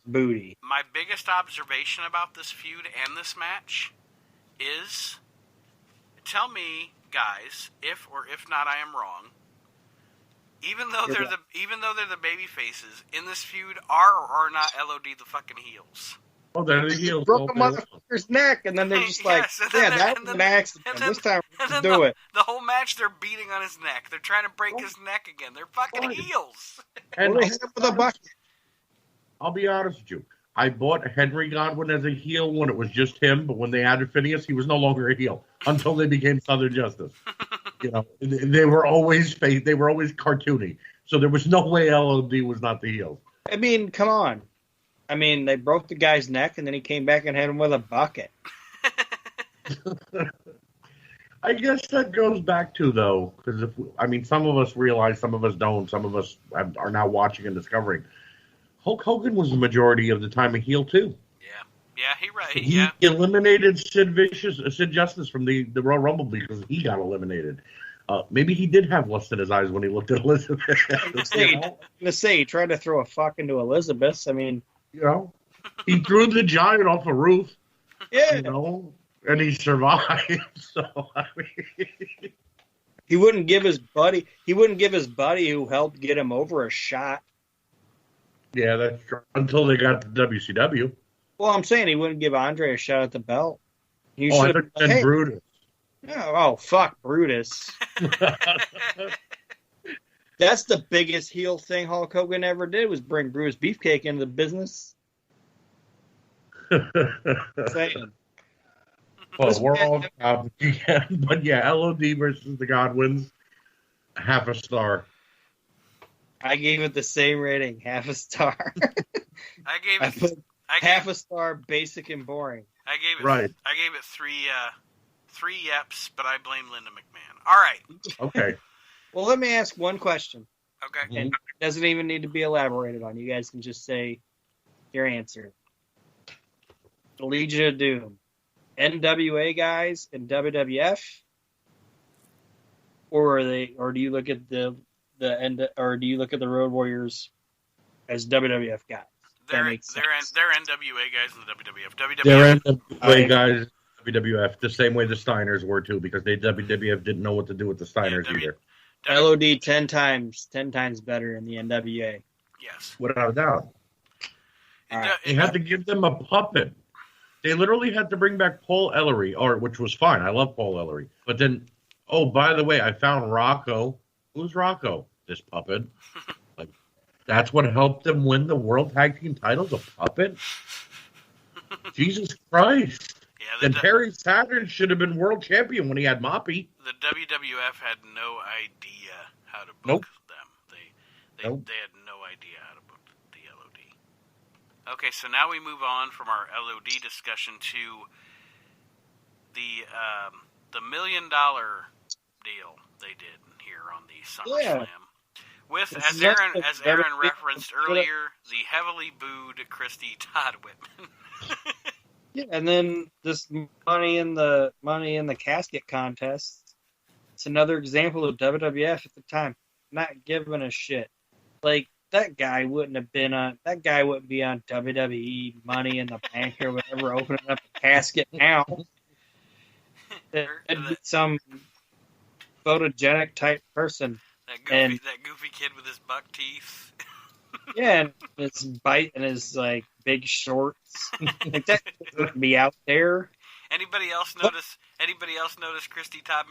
Booty. My biggest observation about this feud and this match is, tell me, guys, if or if not I am wrong. Even though they're the baby faces in this feud, are or are not LOD the fucking heels? Oh, they're the heels. Broke a motherfucker's neck, and then they're just like, Yes, that was an accident. This time we're going to do it. The whole match, they're beating on his neck. They're trying to break his neck again. They're fucking heels. And Well, they hit him with a bucket. I'll be honest with you. I bought Henry Godwin as a heel when it was just him, but when they added Phineas, he was no longer a heel until they became Southern Justice. You know, they were always cartoony, so there was no way LOD was not the heel. I mean, come on. I mean, they broke the guy's neck, and then he came back and hit him with a bucket. I guess that goes back to, though, because some of us realize, some of us don't, some of us are now watching and discovering. Hulk Hogan was the majority of the time a heel too. He eliminated Sid Justice from the Royal Rumble because he got eliminated. Maybe he did have lust in his eyes when he looked at Elizabeth. I'm going to say, he tried to throw a fuck into Elizabeth. I mean, you know, He threw the giant off a roof, Yeah. you know, and he survived. So I mean, He wouldn't give his buddy who helped get him over a shot. yeah, that's true. Until they got to WCW. Well, I'm saying he wouldn't give Andre a shot at the belt. You Oh, I should thought have you said Brutus. Oh, fuck Brutus. That's the biggest heel thing Hulk Hogan ever did, was bring Brutus Beefcake into the business. Saying. Well, we're all again, but yeah, LOD versus the Godwins, half a star. I gave it the same rating, half a star. I gave I it put I half gave, a star, basic and boring. I gave it Right. I gave it three yeps, but I blame Linda McMahon. All right. Okay. Well, let me ask one question, Okay. and it doesn't even need to be elaborated on. You guys can just say your answer. The Legion of Doom, NWA guys in WWF, or do you look at the Road Warriors as WWF guys? They're That makes sense. NWA guys in the WWF. They're WWF NWA guys, WWF, the same way the Steiners were too, because they WWF didn't know what to do with the Steiners either. LOD 10 times better in the NWA. Yes. Without a doubt. All right. They had to give them a puppet. They literally had to bring back Paul Ellery, which was fine. I love Paul Ellery. But then, oh, by the way, I found Rocco. Who's Rocco? This puppet. Like, that's what helped them win the World Tag Team titles, a puppet? Jesus Christ. Yeah, Then Perry Saturn should have been world champion when he had Moppy. the WWF had no idea how to book Nope. them. They Nope. they had no idea how to book the LOD. Okay, so now we move on from our LOD discussion to the $1 million deal they did here on the SummerSlam. With, It's as just Aaron, a as Aaron very- referenced earlier, the heavily booed Christy Todd Whitman. Yeah, and then this money in the casket contest. It's another example of WWF at the time not giving a shit. Like, that guy wouldn't be on WWE Money in the Bank or whatever, opening up a casket now. It'd be some photogenic type person. That goofy kid with his buck teeth. Yeah, and his bite and his like big shorts. Like, that wouldn't be out there. Anybody else notice Christy Todd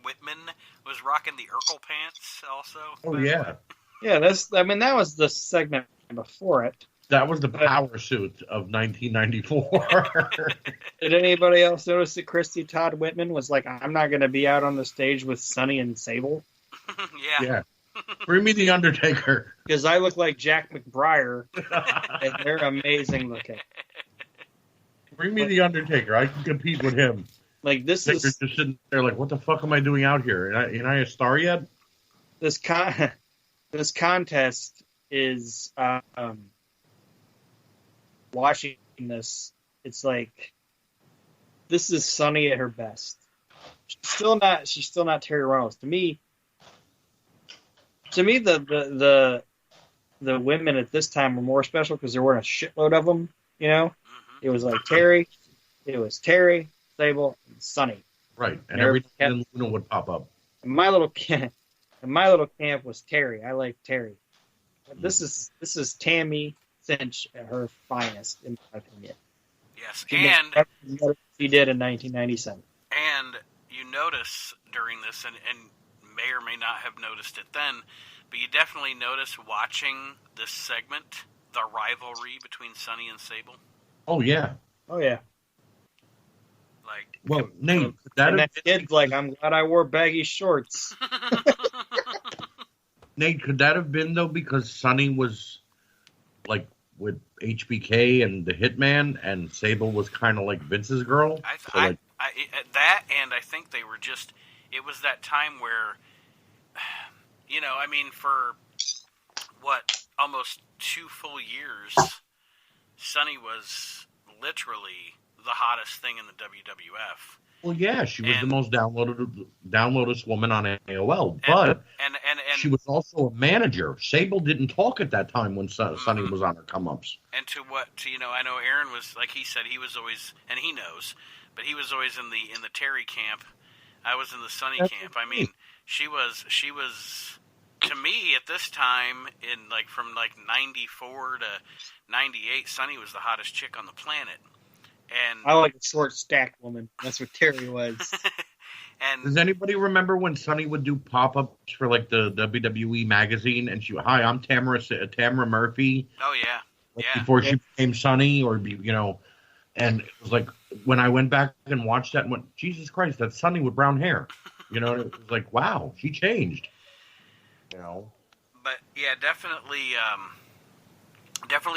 Whitman was rocking the Urkel pants also? Oh, yeah. Yeah, that was the segment before it. That was the power suit of 1994. Did anybody else notice that Christy Todd Whitman was like, I'm not going to be out on the stage with Sonny and Sable? Yeah. Yeah. Bring me the Undertaker. Because I look like Jack McBrayer, and they're amazing looking. Bring me the Undertaker. I can compete with him. Like, this Taker's is just sitting there like, what the fuck am I doing out here? Ain't I a star yet? this contest is watching this. It's like, this is Sonny at her best. She's still not Terry Reynolds. To me, the women at this time were more special because there weren't a shitload of them. You know, Mm-hmm. it was like Terry, Sable, and Sonny. Right. And Never every kept- time Luna would pop up. And my little camp was Terry. I like Terry. But this is Tammy Cinch at her finest, in my opinion. Yes, She did and everything that she did in 1997. and you notice during this, and may or may not have noticed it then, but you definitely notice watching this segment the rivalry between Sonny and Sable. Oh, yeah. Oh yeah. Like, Well, Nate, And that kid's like, I'm glad I wore baggy shorts. Nate, could that have been, though, because Sonny was, like, with HBK and the Hitman, and Sable was kind of like Vince's girl? that, and I think they were just, it was that time where, you know, I mean, for, almost 2 full years, Sonny was literally the hottest thing in the WWF. Well, yeah, she was And- the most downloaded woman on AOL, but And she was also a manager. Sable didn't talk at that time when Sunny was on her come-ups. And I know Aaron was, like he said, he was always, and he knows, but he was always in the Terry camp. I was in the Sunny camp. I mean, she was to me at this time from 94 to 98, Sunny was the hottest chick on the planet. And I like a short stacked woman. That's what Terry was. And does anybody remember when Sunny would do pop-ups for like the WWE magazine, and hi, I'm Tamara Murphy. Oh yeah, Before she became Sunny, and it was like when I went back and watched that and went, Jesus Christ, that's Sunny with brown hair. It was like, wow, she changed. But yeah, definitely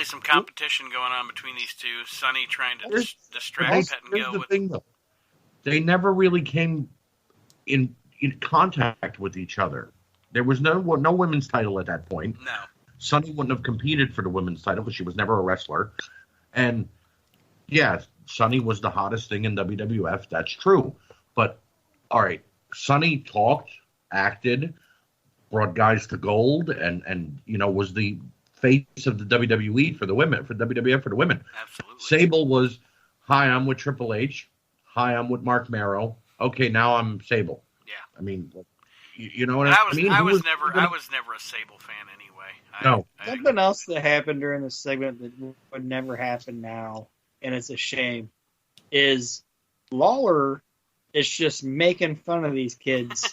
some competition going on between these two. Sunny trying to distract Pet and Gill with. Thing, though. They never really came in contact with each other. There was no women's title at that point. No. Sunny wouldn't have competed for the women's title because she was never a wrestler. And yeah, Sunny was the hottest thing in WWF. That's true. But all right, Sunny talked, acted, brought guys to gold, and was the face of the WWE for the women, for WWF for the women. Absolutely. Sable was, hi, I'm with Triple H. Hi, I'm with Mark Marrow. Okay, now I'm Sable. Yeah. I mean, you know what I mean? I was never a Sable fan anyway. No. Something else that happened during the segment that would never happen now, and it's a shame, is Lawler is just making fun of these kids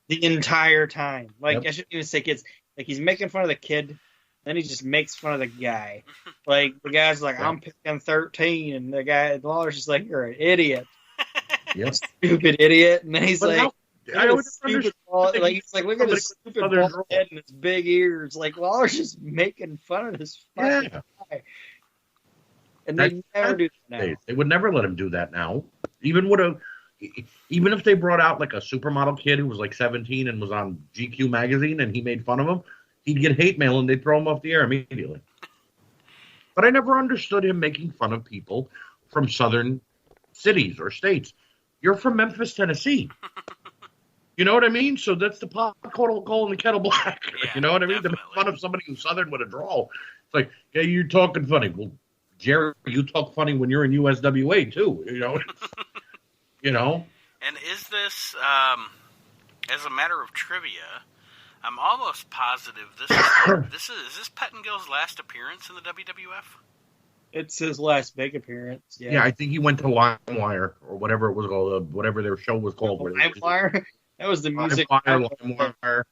the entire time. Like, I shouldn't even say kids. Like, he's making fun of the kid, then he just makes fun of the guy. Like, the guy's like, I'm picking 13, and the Lawler's just like, you're an idiot. Yes. Stupid idiot. And then he's But like, I would stupid ball. Like, he's like, look at his stupid bald head and his big ears. Like, Lawler's just making fun of this fucking guy. And they never do that now. They would never let him do that now. Even if they brought out like a supermodel kid who was like 17 and was on GQ magazine and he made fun of him, he'd get hate mail and they'd throw him off the air immediately. But I never understood him making fun of people from southern cities or states. You're from Memphis, Tennessee. You know what I mean? So that's the pot calling the kettle black. Yeah, you know what I mean? To make fun of somebody who's southern with a drawl. It's like, yeah, you're talking funny. Well, Jerry, you talk funny when you're in USWA too. You know. And is this, as a matter of trivia, I'm almost positive this is Pet and Gill's last appearance in the WWF? It's his last big appearance. Yeah, I think he went to LimeWire or whatever it was called, whatever their show was called. LimeWire? That was the music. LimeWire.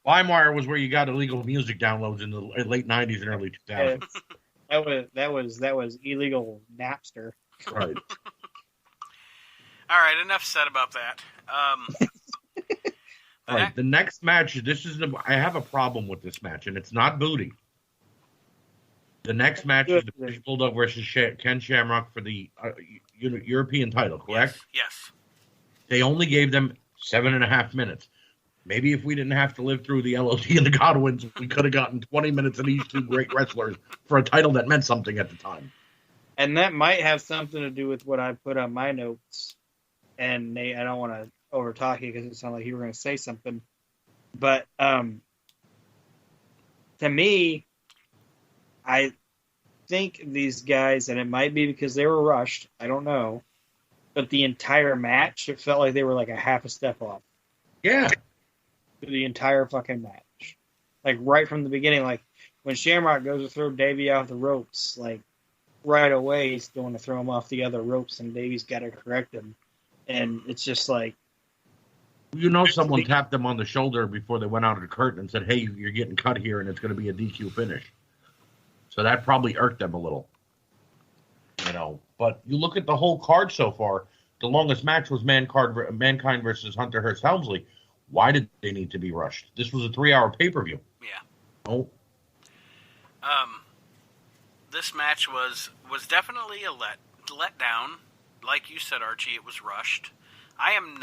LimeWire was where you got illegal music downloads in the late 90s and early 2000s. That was illegal Napster. Right. All right, enough said about that. All right, the next match. I have a problem with this match, and it's not booty. The next match is the British Bulldog versus Ken Shamrock for the European title, correct? Yes. They only gave them 7.5 minutes. Maybe if we didn't have to live through the LOD and the Godwins, we could have gotten 20 minutes of these two great wrestlers for a title that meant something at the time. And that might have something to do with what I put on my notes. And I don't want to overtalk you because it sounded like you were going to say something. But to me, I think these guys, and it might be because they were rushed, I don't know, but the entire match, it felt like they were like a half a step off. Yeah. The entire fucking match. Like right from the beginning, like when Shamrock goes to throw Davey off the ropes, like right away he's going to throw him off the other ropes and Davey's got to correct him. And it's just like... someone tapped them on the shoulder before they went out of the curtain and said, hey, you're getting cut here and it's going to be a DQ finish. So that probably irked them a little. But you look at the whole card so far, the longest match was Mankind versus Hunter Hearst Helmsley. Why did they need to be rushed? This was a 3-hour pay-per-view. Yeah. Oh. This match was definitely a letdown. Like you said, Archie, it was rushed. I am a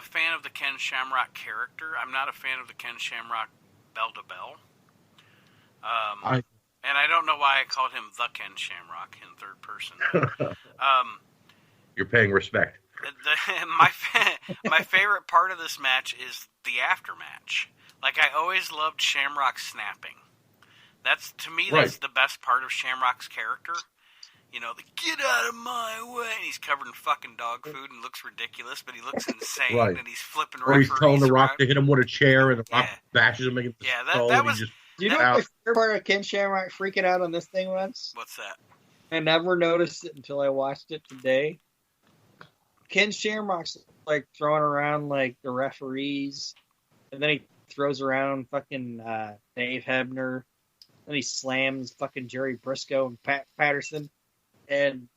fan of the Ken Shamrock character. I'm not a fan of the Ken Shamrock bell to bell. And I don't know why I called him the Ken Shamrock in third person. You're paying respect. My favorite part of this match is the aftermatch. Like, I always loved Shamrock snapping. That's the best part of Shamrock's character. You know, the get out of my way. And he's covered in fucking dog food and looks ridiculous, but he looks insane. Right. And he's flipping Or he's telling The Rock around. to hit him with a chair, and The Rock bashes him. That was. Do you know what my favorite part of Ken Shamrock freaking out on this thing was? What's that? I never noticed it until I watched it today. Ken Shamrock's like throwing around like the referees, and then he throws around fucking Dave Hebner. Then he slams fucking Jerry Briscoe and Pat Patterson. And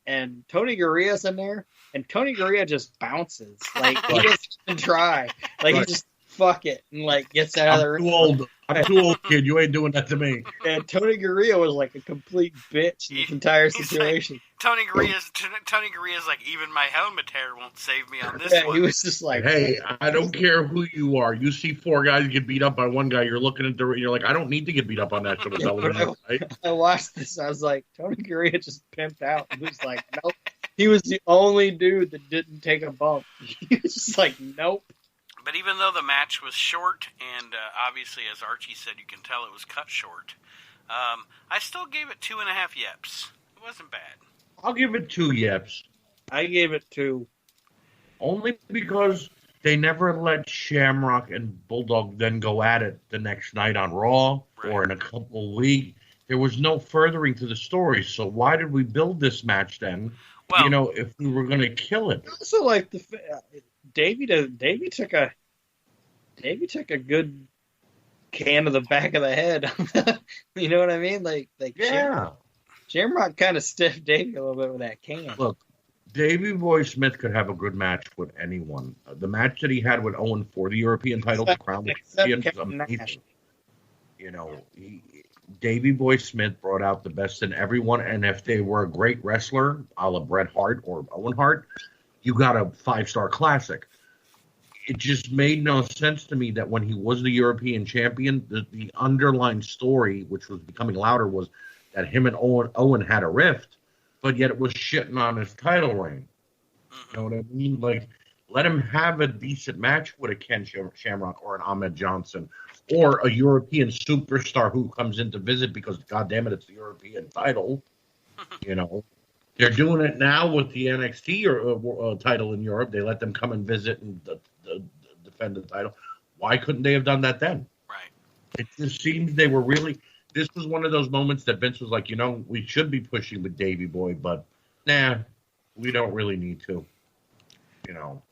Tony Gurria's in there, and Tony Gurria just bounces. Like, he doesn't even try. Like, he just fuck it, and like gets out of the ring. I'm too old, kid. You ain't doing that to me. And Tony Gurria was like a complete bitch in this entire situation. Like, Tony Gurria's like, even my helmet hair won't save me on this one. He was just like, hey, I don't care who you are. You see 4 guys get beat up by one guy, you're looking at you're like, I don't need to get beat up on that show of television. Right? I watched this, I was like, Tony Gurria just pimped out. He was like, nope. He was the only dude that didn't take a bump. He was just like, nope. But even though the match was short, and obviously, as Archie said, you can tell it was cut short, I still gave it 2.5 yeps. It wasn't bad. I'll give it 2 yeps. I gave it 2. Only because they never let Shamrock and Bulldog then go at it the next night on Raw or in a couple of weeks. There was no furthering to the story, so why did we build this match then? Well, you know, if we were going to kill it. Also, like Davey took a good can to the back of the head. You know what I mean? Like yeah. Shamrock kind of stiffed Davey a little bit with that can. Look, Davey Boy Smith could have a good match with anyone. The match that he had with Owen for the European title to crown the champion was amazing. You know, Davey Boy Smith brought out the best in everyone, and if they were a great wrestler, a la Bret Hart or Owen Hart, you got a 5-star classic. It just made no sense to me that when he was the European champion, the underlying story, which was becoming louder, was that him and Owen had a rift, but yet it was shitting on his title reign. You know what I mean? Like, let him have a decent match with a Ken Shamrock or an Ahmed Johnson or a European superstar who comes in to visit because, goddamn it, it's the European title. You know, they're doing it now with the NXT or title in Europe. They let them come and visit and defend the title. Why couldn't they have done that then? Right. It just seems they were really. This was one of those moments that Vince was like, you know, we should be pushing with Davey Boy, but nah, we don't really need to. You know.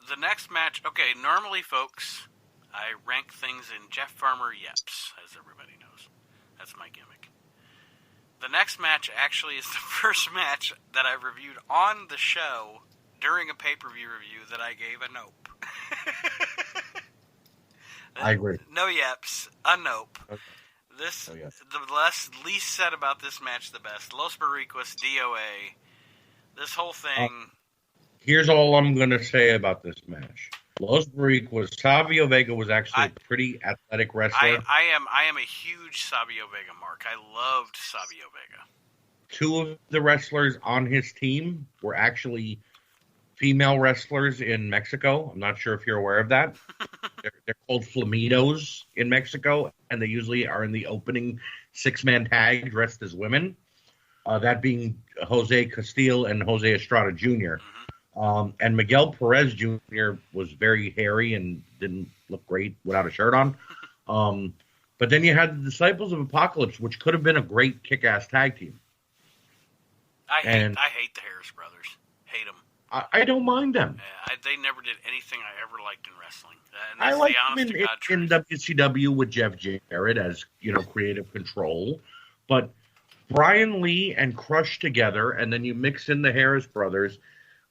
The next match, okay, normally, folks, I rank things in Jeff Farmer yeps, as everybody knows. That's my gimmick. The next match actually is the first match that I reviewed on the show during a pay-per-view review that I gave a nope. I agree. No yeps, a nope. Okay. The least said about this match, the best. Los Boricuas, DOA. This whole thing. Here's all I'm going to say about this match. Los Boricuas, Savio Vega was actually a pretty athletic wrestler. I am a huge Savio Vega mark. I loved Savio Vega. 2 of the wrestlers on his team were actually female wrestlers in Mexico. I'm not sure if you're aware of that. They're called Flamitos in Mexico, and they usually are in the opening 6-man tag dressed as women. That being Jose Castillo and Jose Estrada Jr. And Miguel Perez Jr. was very hairy and didn't look great without a shirt on. But then you had the Disciples of Apocalypse, which could have been a great kick-ass tag team. I hate the Harris brothers. Hate them. I don't mind them. They never did anything I ever liked in wrestling. I like them in WCW with Jeff Jarrett as, creative control. But Brian Lee and Crush together, and then you mix in the Harris brothers,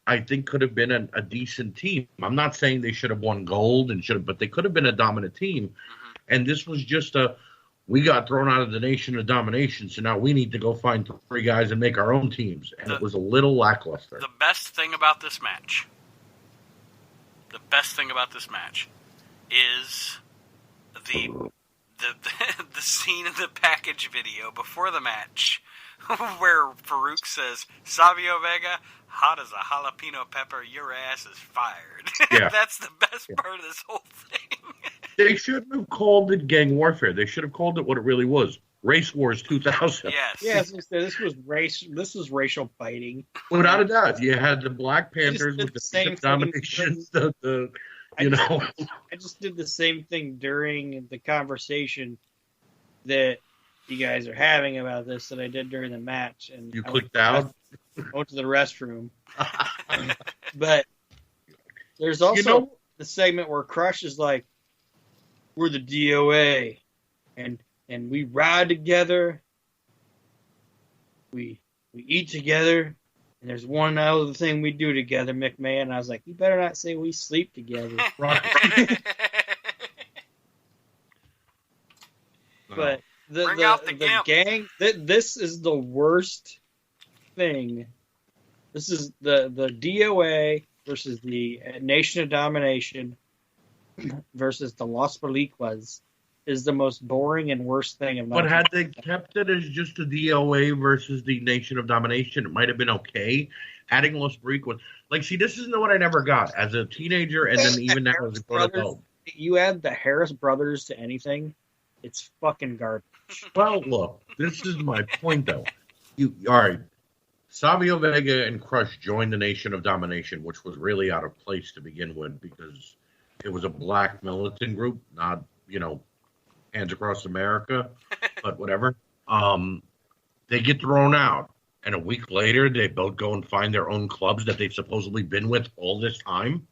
I think could have been a decent team. I'm not saying they should have won gold but they could have been a dominant team. Mm-hmm. And this was just we got thrown out of the Nation of Domination, so now we need to go find 3 guys and make our own teams. And it was a little lackluster. The best thing about this match is the scene in the package video before the match where Farouk says, Savio Vega, hot as a jalapeno pepper, your ass is fired. Yeah. That's the best part of this whole thing. They shouldn't have called it gang warfare. They should have called it what it really was. Race Wars 2000. Yes. Yes, this was racial fighting. Without a doubt. You had the Black Panthers did with the the same dominations, I just did the same thing during the conversation that you guys are having about this that I did during the match. And You clicked out? I went to the restroom. But there's also the segment where Crush is like, we're the DOA, and we ride together, we eat together, and there's one other thing we do together, McMahon. And I was like, you better not say we sleep together. Right. But Bring out the gimp. gang, this is the worst thing. This is the DOA versus the Nation of Domination versus the Los Boricuas is the most boring and worst thing of my But had they kept it as just the DOA versus the Nation of Domination, it might have been okay. Adding Los Boricuas. Like, see, this isn't what I never got. As a teenager and then even now as a grown adult. You add the Harris brothers to anything, it's fucking garbage. Well, look, this is my point, though. All right. Savio Vega and Crush joined the Nation of Domination, which was really out of place to begin with because it was a black militant group, not, Hands Across America, but whatever. They get thrown out, and a week later, they both go and find their own clubs that they've supposedly been with all this time.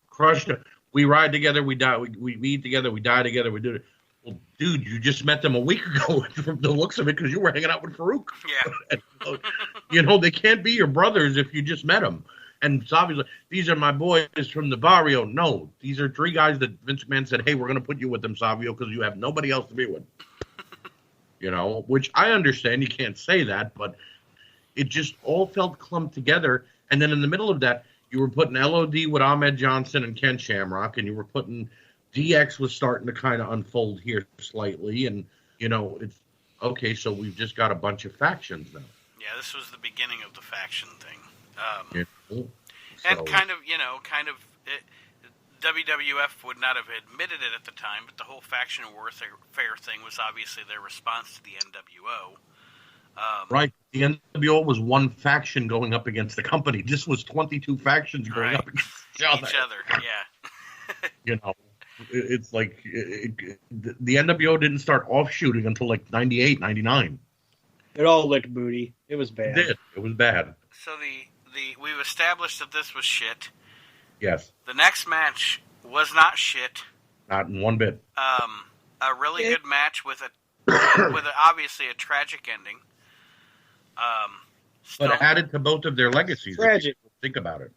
Crush, we ride together, we die, we eat together, we die together, we do it. Well, dude, you just met them a week ago from the looks of it because you were hanging out with Farouk. Yeah. They can't be your brothers if you just met them. And Savio's like, these are my boys from the barrio. No, these are three guys that Vince McMahon said, hey, we're going to put you with them, Savio, because you have nobody else to be with. Which I understand. You can't say that, but it just all felt clumped together. And then in the middle of that, you were putting LOD with Ahmed Johnson and Ken Shamrock, and you were putting DX was starting to kind of unfold here slightly. And, it's okay, so we've just got a bunch of factions now. Yeah, this was the beginning of the faction thing. And WWF would not have admitted it at the time, but the whole faction warfare thing was obviously their response to the NWO. Right. The NWO was one faction going up against the company. This was 22 factions going up against each other. Yeah. It's like the NWO didn't start offshooting until like 98, 99. It all licked booty. It was bad. It did. It was bad. So we've established that this was shit. Yes. The next match was not shit. Not in one bit. A really good match with obviously a tragic ending. But added to both of their legacies. Tragic. Think about it.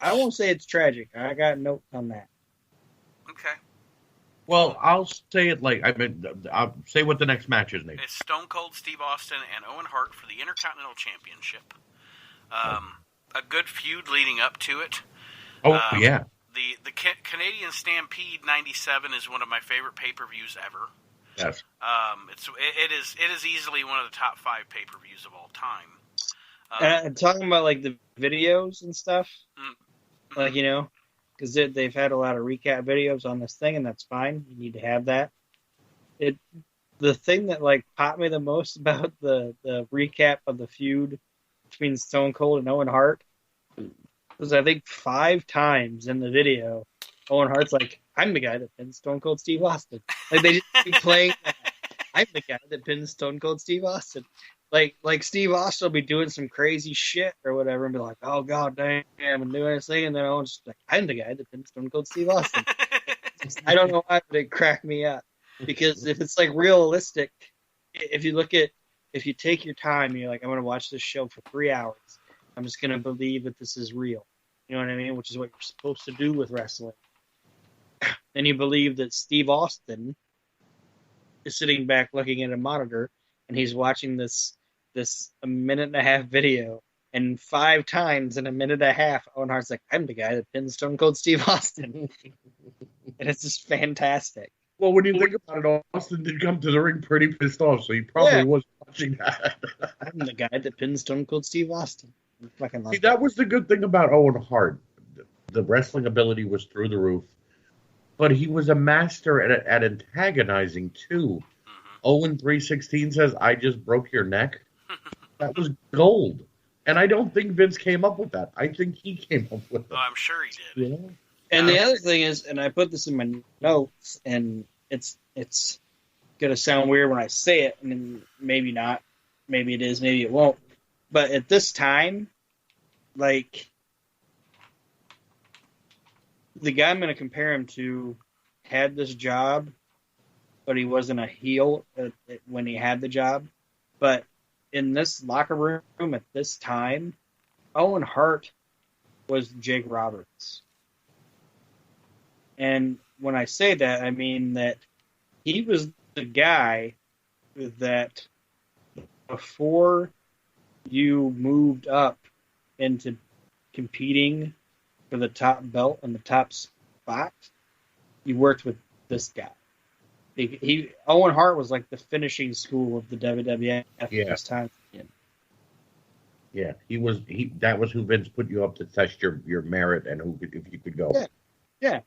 I won't say it's tragic. I got a note on that. Okay. Well, I'll say it I'll say what the next match is, Nate. It's Stone Cold Steve Austin and Owen Hart for the Intercontinental Championship. A good feud leading up to it. Oh, yeah. The Canadian Stampede '97 is one of my favorite pay-per-views ever. Yes. It is easily one of the top 5 pay-per-views of all time. And talking about like the videos and stuff, because they've had a lot of recap videos on this thing, and that's fine. You need to have that. The thing that like popped me the most about the recap of the feud between Stone Cold and Owen Hart was I think 5 times in the video, Owen Hart's like, I'm the guy that pinned Stone Cold Steve Austin. Like they just keep playing that. I'm the guy that pinned Stone Cold Steve Austin. Like Steve Austin will be doing some crazy shit or whatever and be like, oh god damn, I'm doing this thing, and then Owen's just like, I'm the guy that pinned Stone Cold Steve Austin. I don't know why, but it cracked me up. Because if it's like realistic, if you take your time and you're like, I'm gonna watch this show for 3 hours, I'm just gonna believe that this is real. You know what I mean? Which is what you're supposed to do with wrestling. And you believe that Steve Austin is sitting back looking at a monitor and he's watching this a minute and a half video, and 5 times in a minute and a half, Owen Hart's like, I'm the guy that pinned Stone Cold Steve Austin. And it's just fantastic. Well, when you think about it, Austin did come to the ring pretty pissed off, so he probably was watching that. I'm the guy that pinned Stone Cold Steve Austin. I fucking love See, that was the good thing about Owen Hart. The wrestling ability was through the roof, but he was a master at antagonizing too. Owen 316 says, "I just broke your neck." That was gold, and I don't think Vince came up with that. I think he came up with it. Oh, I'm sure he did. You know? And the other thing is, and I put this in my notes, and it's gonna sound weird when I say it, and then maybe not, maybe it is, maybe it won't. But at this time, like, the guy I'm gonna compare him to had this job, but he wasn't a heel when he had the job. But in this locker room at this time, Owen Hart was Jake Roberts. And when I say that, I mean that he was the guy that before you moved up into competing for the top belt and the top spot, you worked with this guy. Owen Hart was like the finishing school of the WWF at this time. Yeah, that was who Vince put you up to test your merit and if you could go. Yeah.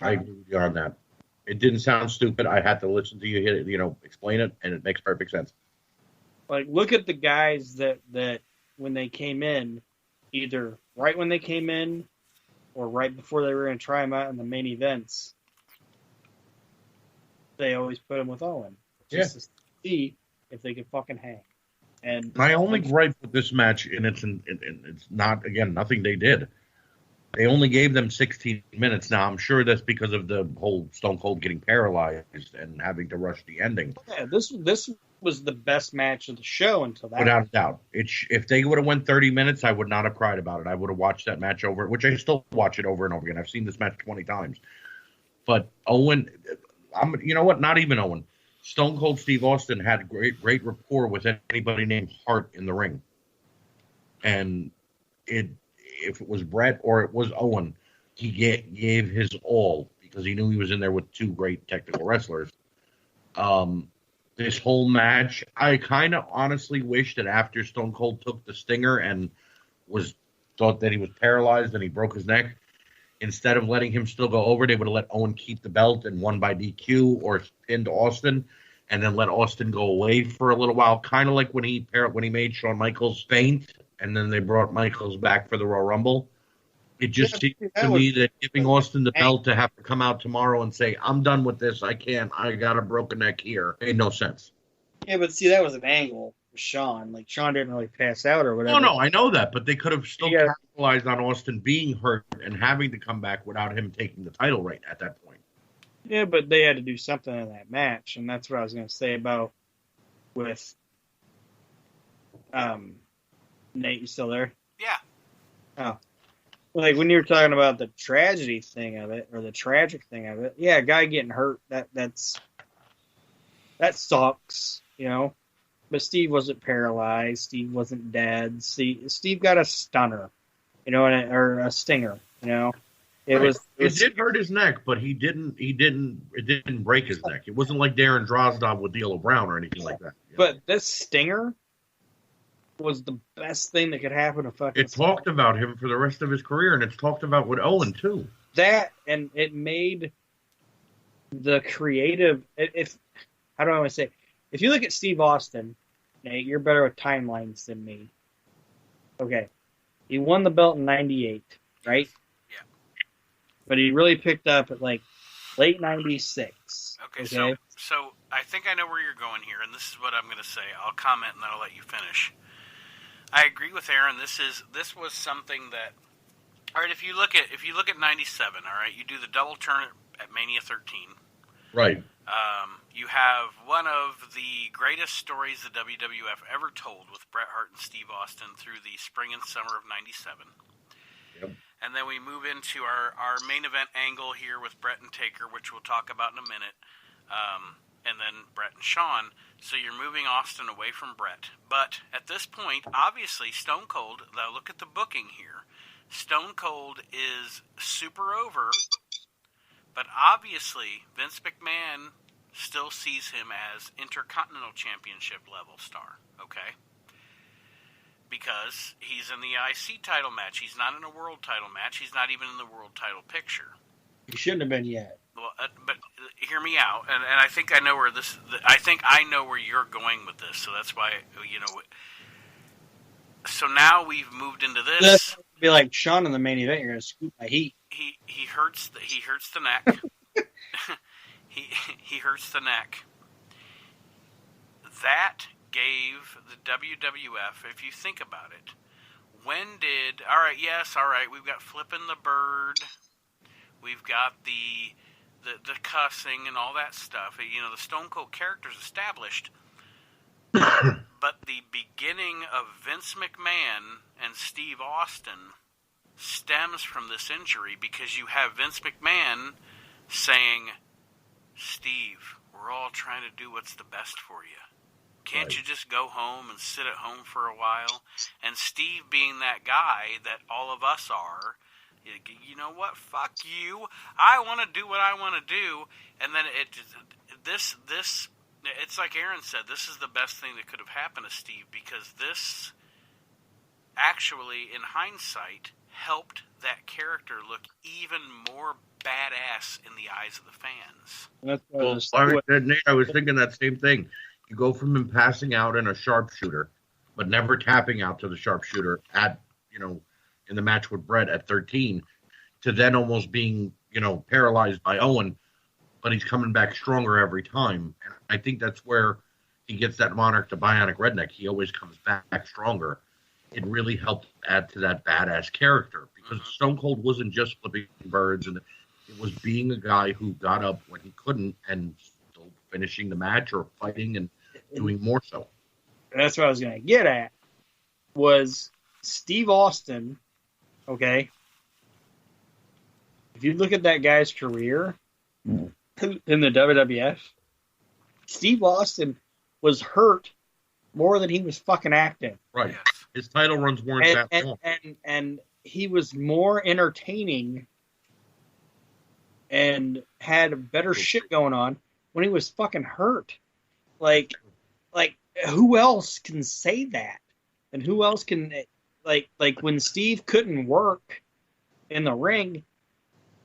I agree with you on that. It didn't sound stupid. I had to listen to you, explain it, and it makes perfect sense. Like, look at the guys that when they came in, either right when they came in or right before they were going to try them out in the main events, they always put them with Owen. Just to see if they could fucking hang. And my only gripe with this match, and it's not, again, nothing they did. They only gave them 16 minutes. Now, I'm sure that's because of the whole Stone Cold getting paralyzed and having to rush the ending. Yeah, this was the best match of the show until that. Without a doubt. If they would have went 30 minutes, I would not have cried about it. I would have watched that match over, which I still watch it over and over again. I've seen this match 20 times. But Owen, you know what? Not even Owen. Stone Cold Steve Austin had great rapport with anybody named Hart in the ring. And if it was Brett or it was Owen, he gave his all because he knew he was in there with two great technical wrestlers. This whole match, I kind of honestly wish that after Stone Cold took the stinger and thought that he was paralyzed and he broke his neck, instead of letting him still go over, they would have let Owen keep the belt and won by DQ or pinned Austin, and then let Austin go away for a little while, kind of like when he made Shawn Michaels faint, and then they brought Michaels back for the Royal Rumble. It just seemed to me that giving Austin the belt to have to come out tomorrow and say, "I'm done with this. I got a broken neck here," made no sense. Yeah, but see, that was an angle for Shawn. Like, Shawn didn't really pass out or whatever. No, I know that, but they could have still capitalized on Austin being hurt and having to come back without him taking the title right at that point. Yeah, but they had to do something in that match, and that's what I was going to say about with Nate. You still there? Yeah. Oh. Like, when you were talking about the tragedy thing of it, or the tragic thing of it, yeah, a guy getting hurt, that sucks, you know? But Steve wasn't paralyzed. Steve wasn't dead. Steve got a stunner, you know, or a stinger, you know? It did hurt his neck, but it didn't break his neck. It wasn't like Darren Drozdov with D'Lo Brown or anything like that. But this stinger was the best thing that could happen to fucking. It talked about him for the rest of his career, and it's talked about with Owen too. That, and it made the creative. How do I want to say? If you look at Steve Austin, Nate, you're better with timelines than me. Okay, he won the belt in '98, right? Yeah. But he really picked up at like late '96. Okay, so I think I know where you're going here, and this is what I'm going to say. I'll comment and then I'll let you finish. I agree with Aaron. This was something that, all right. If you look at '97, all right, you do the double turn at Mania 13. Right. You have one of the greatest stories the WWF ever told with Bret Hart and Steve Austin through the spring and summer of '97. Yep. And then we move into our main event angle here with Bret and Taker, which we'll talk about in a minute. And then Bret and Shawn. So you're moving Austin away from Bret. But at this point, obviously, Stone Cold, now look at the booking here. Stone Cold is super over. But obviously, Vince McMahon still sees him as Intercontinental Championship level star, okay? Because he's in the IC title match. He's not in a world title match. He's not even in the world title picture. He shouldn't have been yet. Well, but hear me out, and I think I know where this. I think I know where you're going with this. So that's why So now we've moved into this. That's be like Sean in the main event. You're gonna scoop my heat. He hurts the neck. he hurts the neck. That gave the WWF, if you think about it, we've got flipping the bird, we've got the cussing and all that stuff. The Stone Cold character's established, but the beginning of Vince McMahon and Steve Austin stems from this injury, because you have Vince McMahon saying, Steve, we're all trying to do what's the best for you. Can't you just go home and sit at home for a while? And Steve, being that guy that all of us are, you know what? Fuck you. I want to do what I want to do. And then it's like Aaron said, this is the best thing that could have happened to Steve, because this actually, in hindsight, helped that character look even more badass in the eyes of the fans. That's I was thinking that same thing. You go from him passing out in a sharpshooter, but never tapping out to the sharpshooter in the match with Brett at 13, to then almost being, paralyzed by Owen, but he's coming back stronger every time. And I think that's where he gets that Monarch to Bionic Redneck. He always comes back stronger. It really helped add to that badass character, because Stone Cold wasn't just flipping birds, and it was being a guy who got up when he couldn't and still finishing the match or fighting and doing more so. That's what I was going to get at, was Steve Austin, okay? If you look at that guy's career in the WWF, Steve Austin was hurt more than he was fucking acting. Right. His title runs weren't that long. And he was more entertaining and had better shit going on when he was fucking hurt. Like who else can say that? And who else can, like when Steve couldn't work in the ring,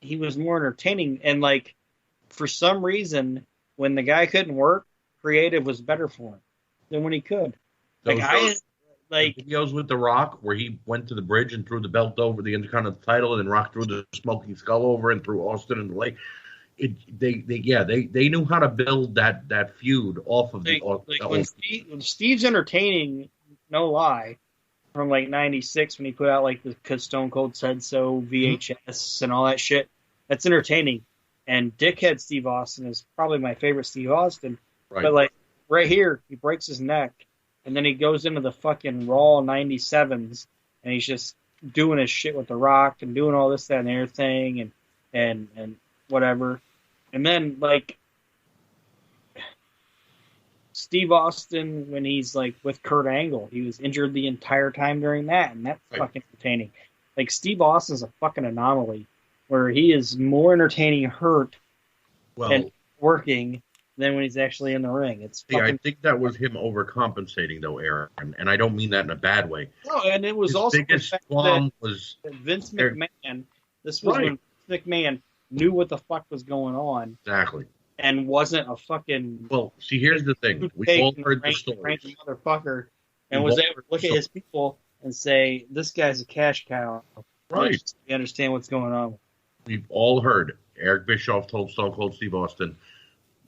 he was more entertaining. And for some reason, when the guy couldn't work, creative was better for him than when he could. Videos with The Rock, where he went to the bridge and threw the belt over the Intercontinental title, and then Rock threw the smoking skull over and threw Austin in the lake. They knew how to build that feud off of when Steve's entertaining, no lie, from 96 when he put out the "Cause Stone Cold Said So" VHS and all that shit. That's entertaining. And Dickhead Steve Austin is probably my favorite Steve Austin. Right. But right here, he breaks his neck, and then he goes into the fucking Raw 97s, and he's just doing his shit with The Rock and doing all this, that, and the other thing, and whatever. And then, Steve Austin, when he's, with Kurt Angle, he was injured the entire time during that, and that's fucking entertaining. Steve Austin's a fucking anomaly, where he is more entertaining hurt and working than when he's actually in the ring. I think that was him overcompensating, though, Aaron, and I don't mean that in a bad way. No, and it was his also biggest the fact qualm that was Vince McMahon. This was when Vince McMahon knew what the fuck was going on. Exactly. And wasn't a fucking... Well, see, here's the thing. We all heard the stories. Motherfucker, and was able to look at his people and say, this guy's a cash cow. Right. We understand what's going on. We've all heard. Eric Bischoff told Stone Cold Steve Austin,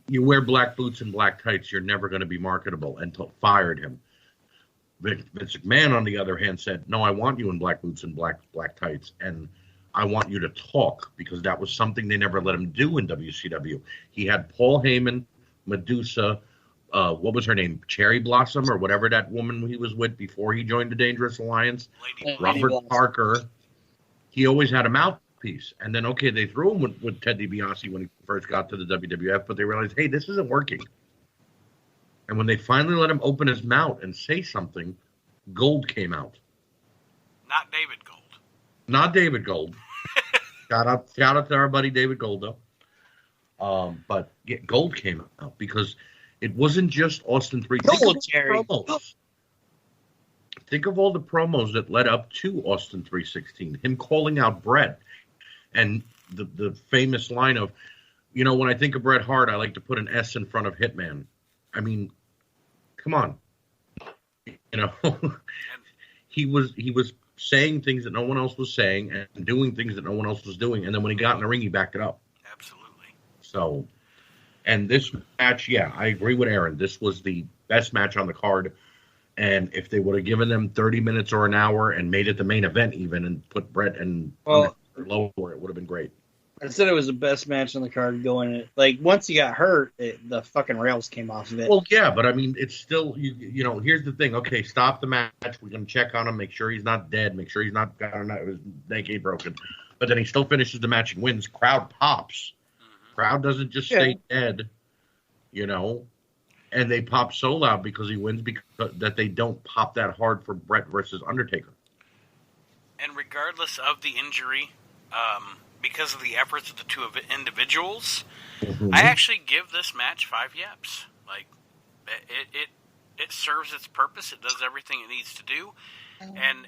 you wear black boots and black tights, you're never going to be marketable, and fired him. Vince McMahon, on the other hand, said, no, I want you in black boots and black tights, and I want you to talk, because that was something they never let him do in WCW. He had Paul Heyman, Medusa, what was her name? Cherry Blossom, or whatever that woman he was with before he joined the Dangerous Alliance. Robert Parker. He always had a mouthpiece. And then, they threw him with Ted DiBiase when he first got to the WWF, but they realized, hey, this isn't working. And when they finally let him open his mouth and say something, Gold came out. Not David Gold. Not David Gold. Shout out to our buddy David Gold, though. But yeah, Gold came out because it wasn't just Austin 3. Gold, Jerry. Think of all the promos that led up to Austin 316. Him calling out Bret, and the famous line of, when I think of Bret Hart, I like to put an S in front of Hitman. I mean, come on. he was saying things that no one else was saying and doing things that no one else was doing, and then when he got in the ring, he backed it up. Absolutely. So, and this match, yeah, I agree with Aaron. This was the best match on the card. And if they would have given them 30 minutes or an hour and made it the main event even and put Bret and lower, it would have been great. I said it was the best match on the card going. Like, once he got hurt, the fucking rails came off of it. Well, yeah, but I mean, it's still, here's the thing. Okay, stop the match. We're going to check on him, make sure he's not dead, make sure he's not got his neck broken. But then he still finishes the match and wins. Crowd pops. Mm-hmm. Crowd doesn't just stay dead, And they pop so loud because he wins, because that they don't pop that hard for Bret versus Undertaker. And regardless of the injury, because of the efforts of the two individuals, I actually give this match 5 yeps. Like, it serves its purpose. It does everything it needs to do, and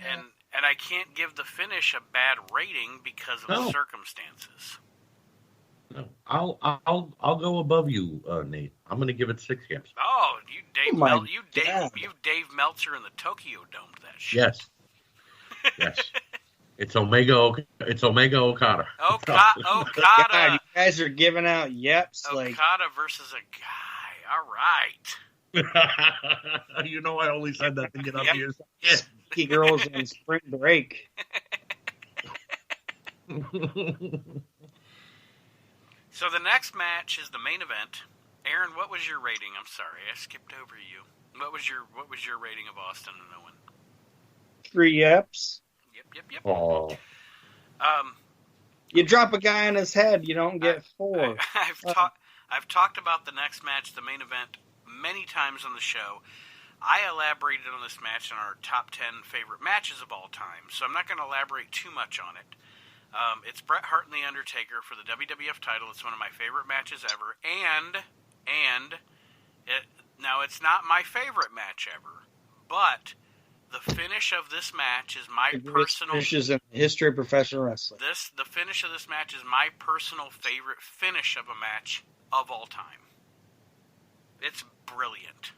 I can't give the finish a bad rating because of the circumstances. No, I'll go above you, Nate. I'm going to give it 6 yeps. Oh, you Dave Meltzer in the Tokyo Dome. That shit. Yes. It's Omega Okada. Okada. God, you guys are giving out yeps. Okada versus a guy. All right. I only said that to get up here. Ski girls on spring break. So the next match is the main event. Aaron, what was your rating? I'm sorry, I skipped over you. What was your rating of Austin and Owen? 3 yeps. Yep. Oh. You drop a guy on his head, you don't get 4. I've talked about the next match, the main event, many times on the show. I elaborated on this match in our top 10 favorite matches of all time, so I'm not going to elaborate too much on it. It's Bret Hart and The Undertaker for the WWF title. It's one of my favorite matches ever, now it's not my favorite match ever, but the finish of this match is my personal. Finishes in the history of professional wrestling. The finish of this match is my personal favorite finish of a match of all time. It's brilliant.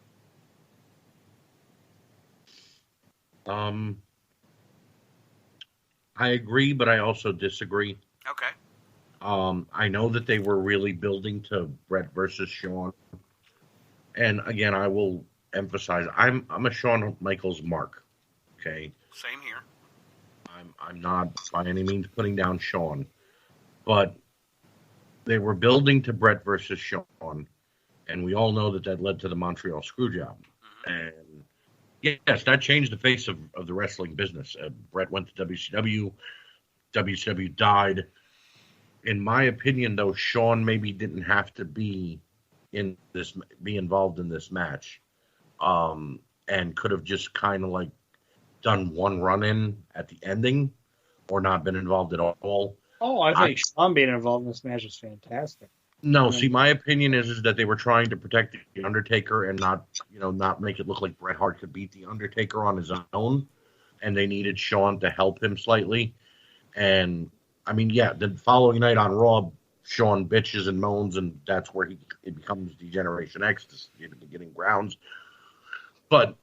I agree, but I also disagree. Okay. I know that they were really building to Bret versus Shawn, and again, I will emphasize, I'm a Shawn Michaels mark. Okay. Same here. I'm not by any means putting down Shawn, but they were building to Bret versus Shawn, and we all know that led to the Montreal Screwjob, and yes, that changed the face of the wrestling business. Bret went to WCW. WCW died. In my opinion, though, Shawn maybe didn't have to be involved in this match, and could have just kind of like done one run-in at the ending, or not been involved at all. Oh, I think Shawn being involved in this match was fantastic. No, see, my opinion is that they were trying to protect the Undertaker and not make it look like Bret Hart could beat the Undertaker on his own, and they needed Shawn to help him slightly. And I mean, yeah, the following night on Raw, Shawn bitches and moans, and that's where it becomes Degeneration X, the beginning grounds. But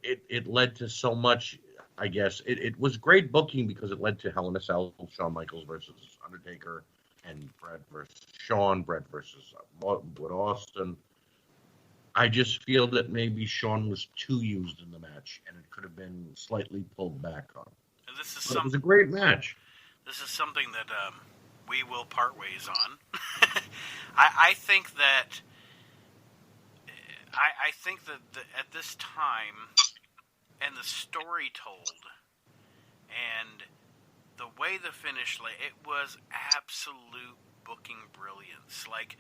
it led to so much. I guess it was great booking because it led to Hell in a Cell, Shawn Michaels versus Undertaker, and Bret versus Shawn, Bret versus Austin. I just feel that maybe Shawn was too used in the match, and it could have been slightly pulled back on. It was a great match. This is something that we will part ways on. I think that at this time, and the story told, and the way the finish lay, it was absolute booking brilliance. Like,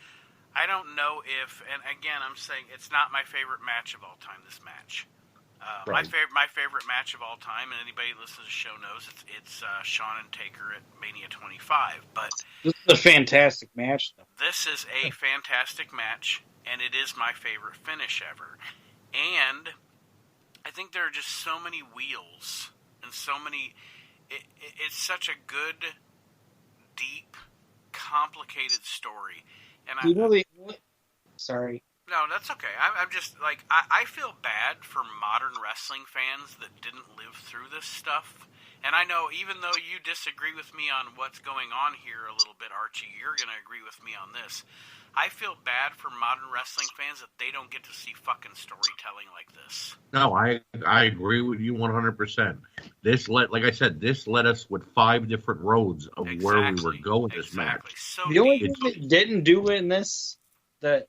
I don't know if, and again, I'm saying it's not my favorite match of all time, this match. My favorite match of all time, and anybody who listens to the show knows it's Shawn and Taker at Mania 25. But this is a fantastic match, though. This is a fantastic match, and it is my favorite finish ever. And I think there are just so many wheels and so many. It's such a good, deep, complicated story. And Sorry. No, that's okay. I'm just, like, I feel bad for modern wrestling fans that didn't live through this stuff. And I know, even though you disagree with me on what's going on here a little bit, Archie, you're going to agree with me on this. I feel bad for modern wrestling fans that they don't get to see fucking storytelling like this. No, I agree with you 100%. This like I said, this led us with 5 different roads of where we were going this match. So the only thing that didn't do in this, that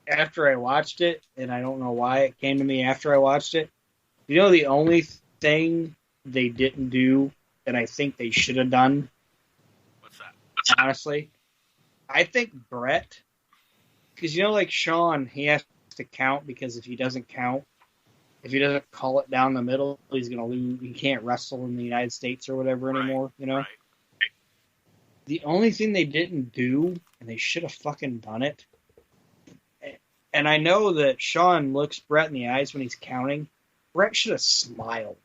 after I watched it, and I don't know why it came to me after I watched it, the only thing they didn't do, and I think they should have done. What's that? Honestly, I think Brett, because like Shawn, he has to count, because if he doesn't count, if he doesn't call it down the middle, he's gonna lose. He can't wrestle in the United States or whatever anymore. Right. The only thing they didn't do, and they should have fucking done it. And I know that Shawn looks Brett in the eyes when he's counting. Brett should have smiled.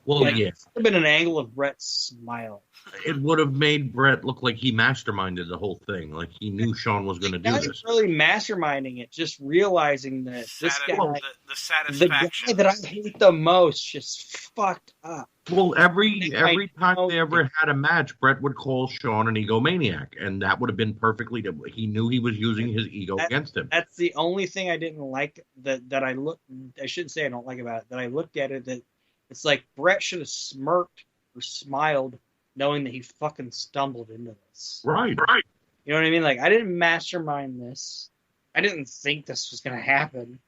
Well, yeah. It would have been an angle of Brett's smile. It would have made Brett look like he masterminded the whole thing. Like he knew Shawn was going to do this. Not really masterminding it, just realizing that this guy, the satisfaction. The guy that I hate the most, just fucked up. Well, every time they ever had a match, Brett would call Shawn an egomaniac, and that would have been perfectly. He knew he was using his ego against him. That's the only thing I didn't like. That I look. I shouldn't say I don't like about it. That I looked at it. That it's like Brett should have smirked or smiled, knowing that he fucking stumbled into this. Right. You know what I mean? Like, I didn't mastermind this. I didn't think this was going to happen.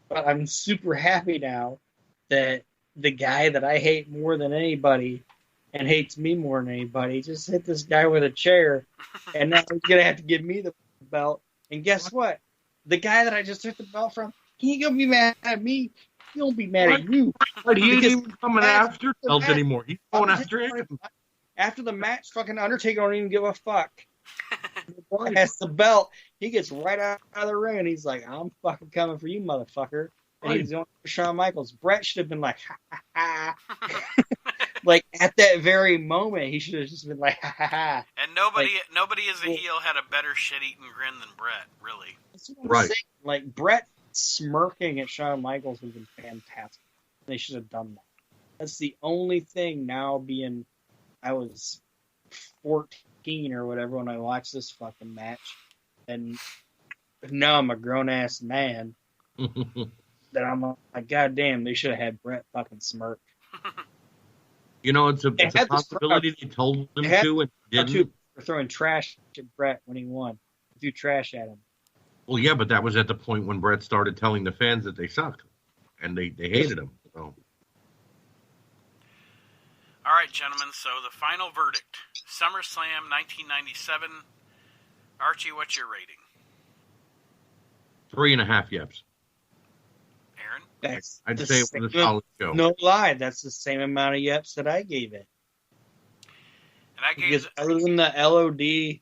But I'm super happy now that the guy that I hate more than anybody and hates me more than anybody just hit this guy with a chair, and now he's going to have to give me the belt. And guess what? The guy that I just took the belt from, he ain't going to be mad at me. He won't be mad at you. But he ain't even coming after the belt anymore. He's going after him. After the match, fucking Undertaker don't even give a fuck. He has the belt. He gets right out of the ring, and he's like, I'm fucking coming for you, motherfucker. And he's going for Shawn Michaels. Brett should have been like, ha, ha, ha. Like, at that very moment, he should have just been like, ha, ha, ha. And nobody as a heel had a better shit-eating grin than Brett, really. That's what I'm saying. Like, Brett smirking at Shawn Michaels would have been fantastic. They should have done that. That's the only thing now being... I was 14 or whatever when I watched this fucking match. And now I'm a grown-ass man. That I'm like, God damn, they should have had Brett fucking smirk. You know, it's a possibility they told him to and didn't. For throwing trash at Brett when he won. Threw trash at him. Well, yeah, but that was at the point when Brett started telling the fans that they sucked. And they hated him. So. All right, gentlemen, so the final verdict. SummerSlam 1997. Archie, what's your rating? 3.5 yeps. Aaron? I'd say it was a solid show. No lie, that's the same amount of yeps that I gave it. And I gave it... Other than the LOD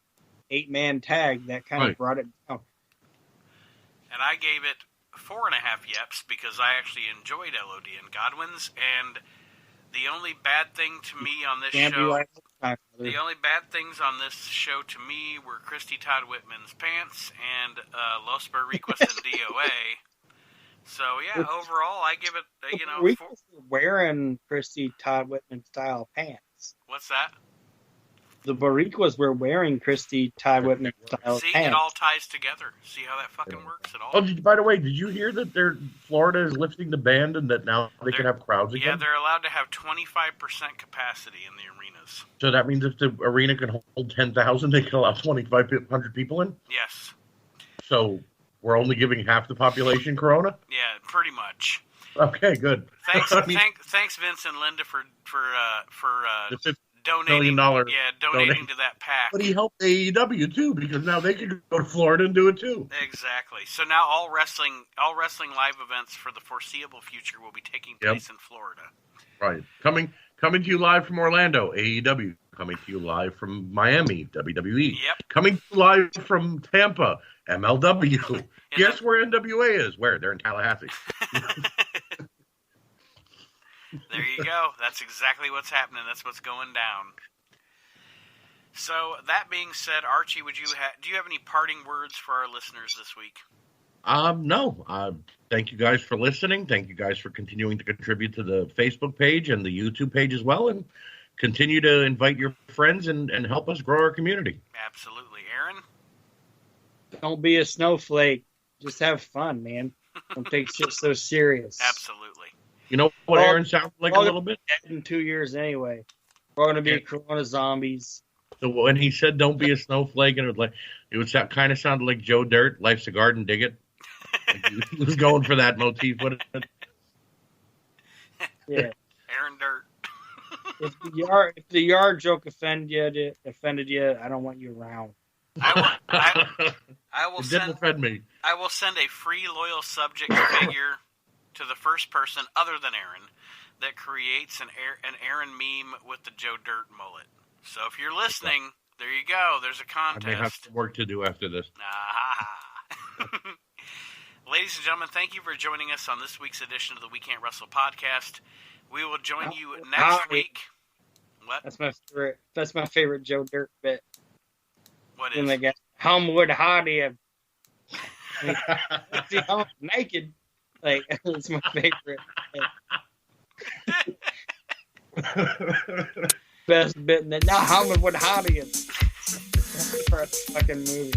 8-man tag, that kind of brought it down. And I gave it 4.5 yeps because I actually enjoyed LOD and Godwin's, and... The only bad thing to me on this show, the only bad things on this show to me were Christy Todd Whitman's pants and Los Barriquas and DOA. So yeah, overall, I give it wearing Christy Todd Whitman style pants. What's that? The Barriquas were wearing Christy Todd Whitman style pants. See, it all ties together. See how that fucking works? It all. Oh, by the way, did you hear that Florida is lifting the ban and that now they can have crowds again? Yeah, they're allowed to have 25% capacity in the arenas. So that means if the arena can hold 10,000, they can allow 2,500 people in? Yes. So we're only giving half the population Corona? Yeah, pretty much. Okay, good. Thanks, Vince and Linda for donating. $1 million donating to that PAC. But he helped AEW too, because now they can go to Florida and do it too. Exactly. So now all wrestling live events for the foreseeable future will be taking place in Florida. Right. Coming to you live from Orlando, AEW. Coming to you live from Miami, WWE. Yep. Coming to you live from Tampa, MLW. Guess where NWA is? Where? They're in Tallahassee. There you go. That's exactly what's happening. That's what's going down. So that being said, Archie, do you have any parting words for our listeners this week? No. Thank you guys for listening. Thank you guys for continuing to contribute to the Facebook page and the YouTube page as well, and continue to invite your friends and help us grow our community. Absolutely. Aaron? Don't be a snowflake. Just have fun, man. Don't take shit so serious. Absolutely. You know what Aaron sounds like a little bit? In 2 years anyway. We're going to be Corona zombies. So when he said "Don't be a snowflake," and it would kind of sound like Joe Dirt, "Life's a Garden, Dig It." Like he was going for that motif, wasn't it? Yeah. Aaron Dirt. If the yard joke offended you, I don't want you around. I will It didn't offend me. I will send a free loyal subject figure to the first person other than Aaron that creates an Aaron meme with the Joe Dirt mullet. So if you're listening, there you go. There's a contest. I may have some work to do after this. Ladies and gentlemen, thank you for joining us on this week's edition of the We Can't Wrestle podcast. We will join you next week. What? That's my favorite Joe Dirt bit. What when is? They get Homewood Hardy. See, I'm naked. Like, it's my favorite. Best bit in the now Homewood Hardy. For a fucking movie.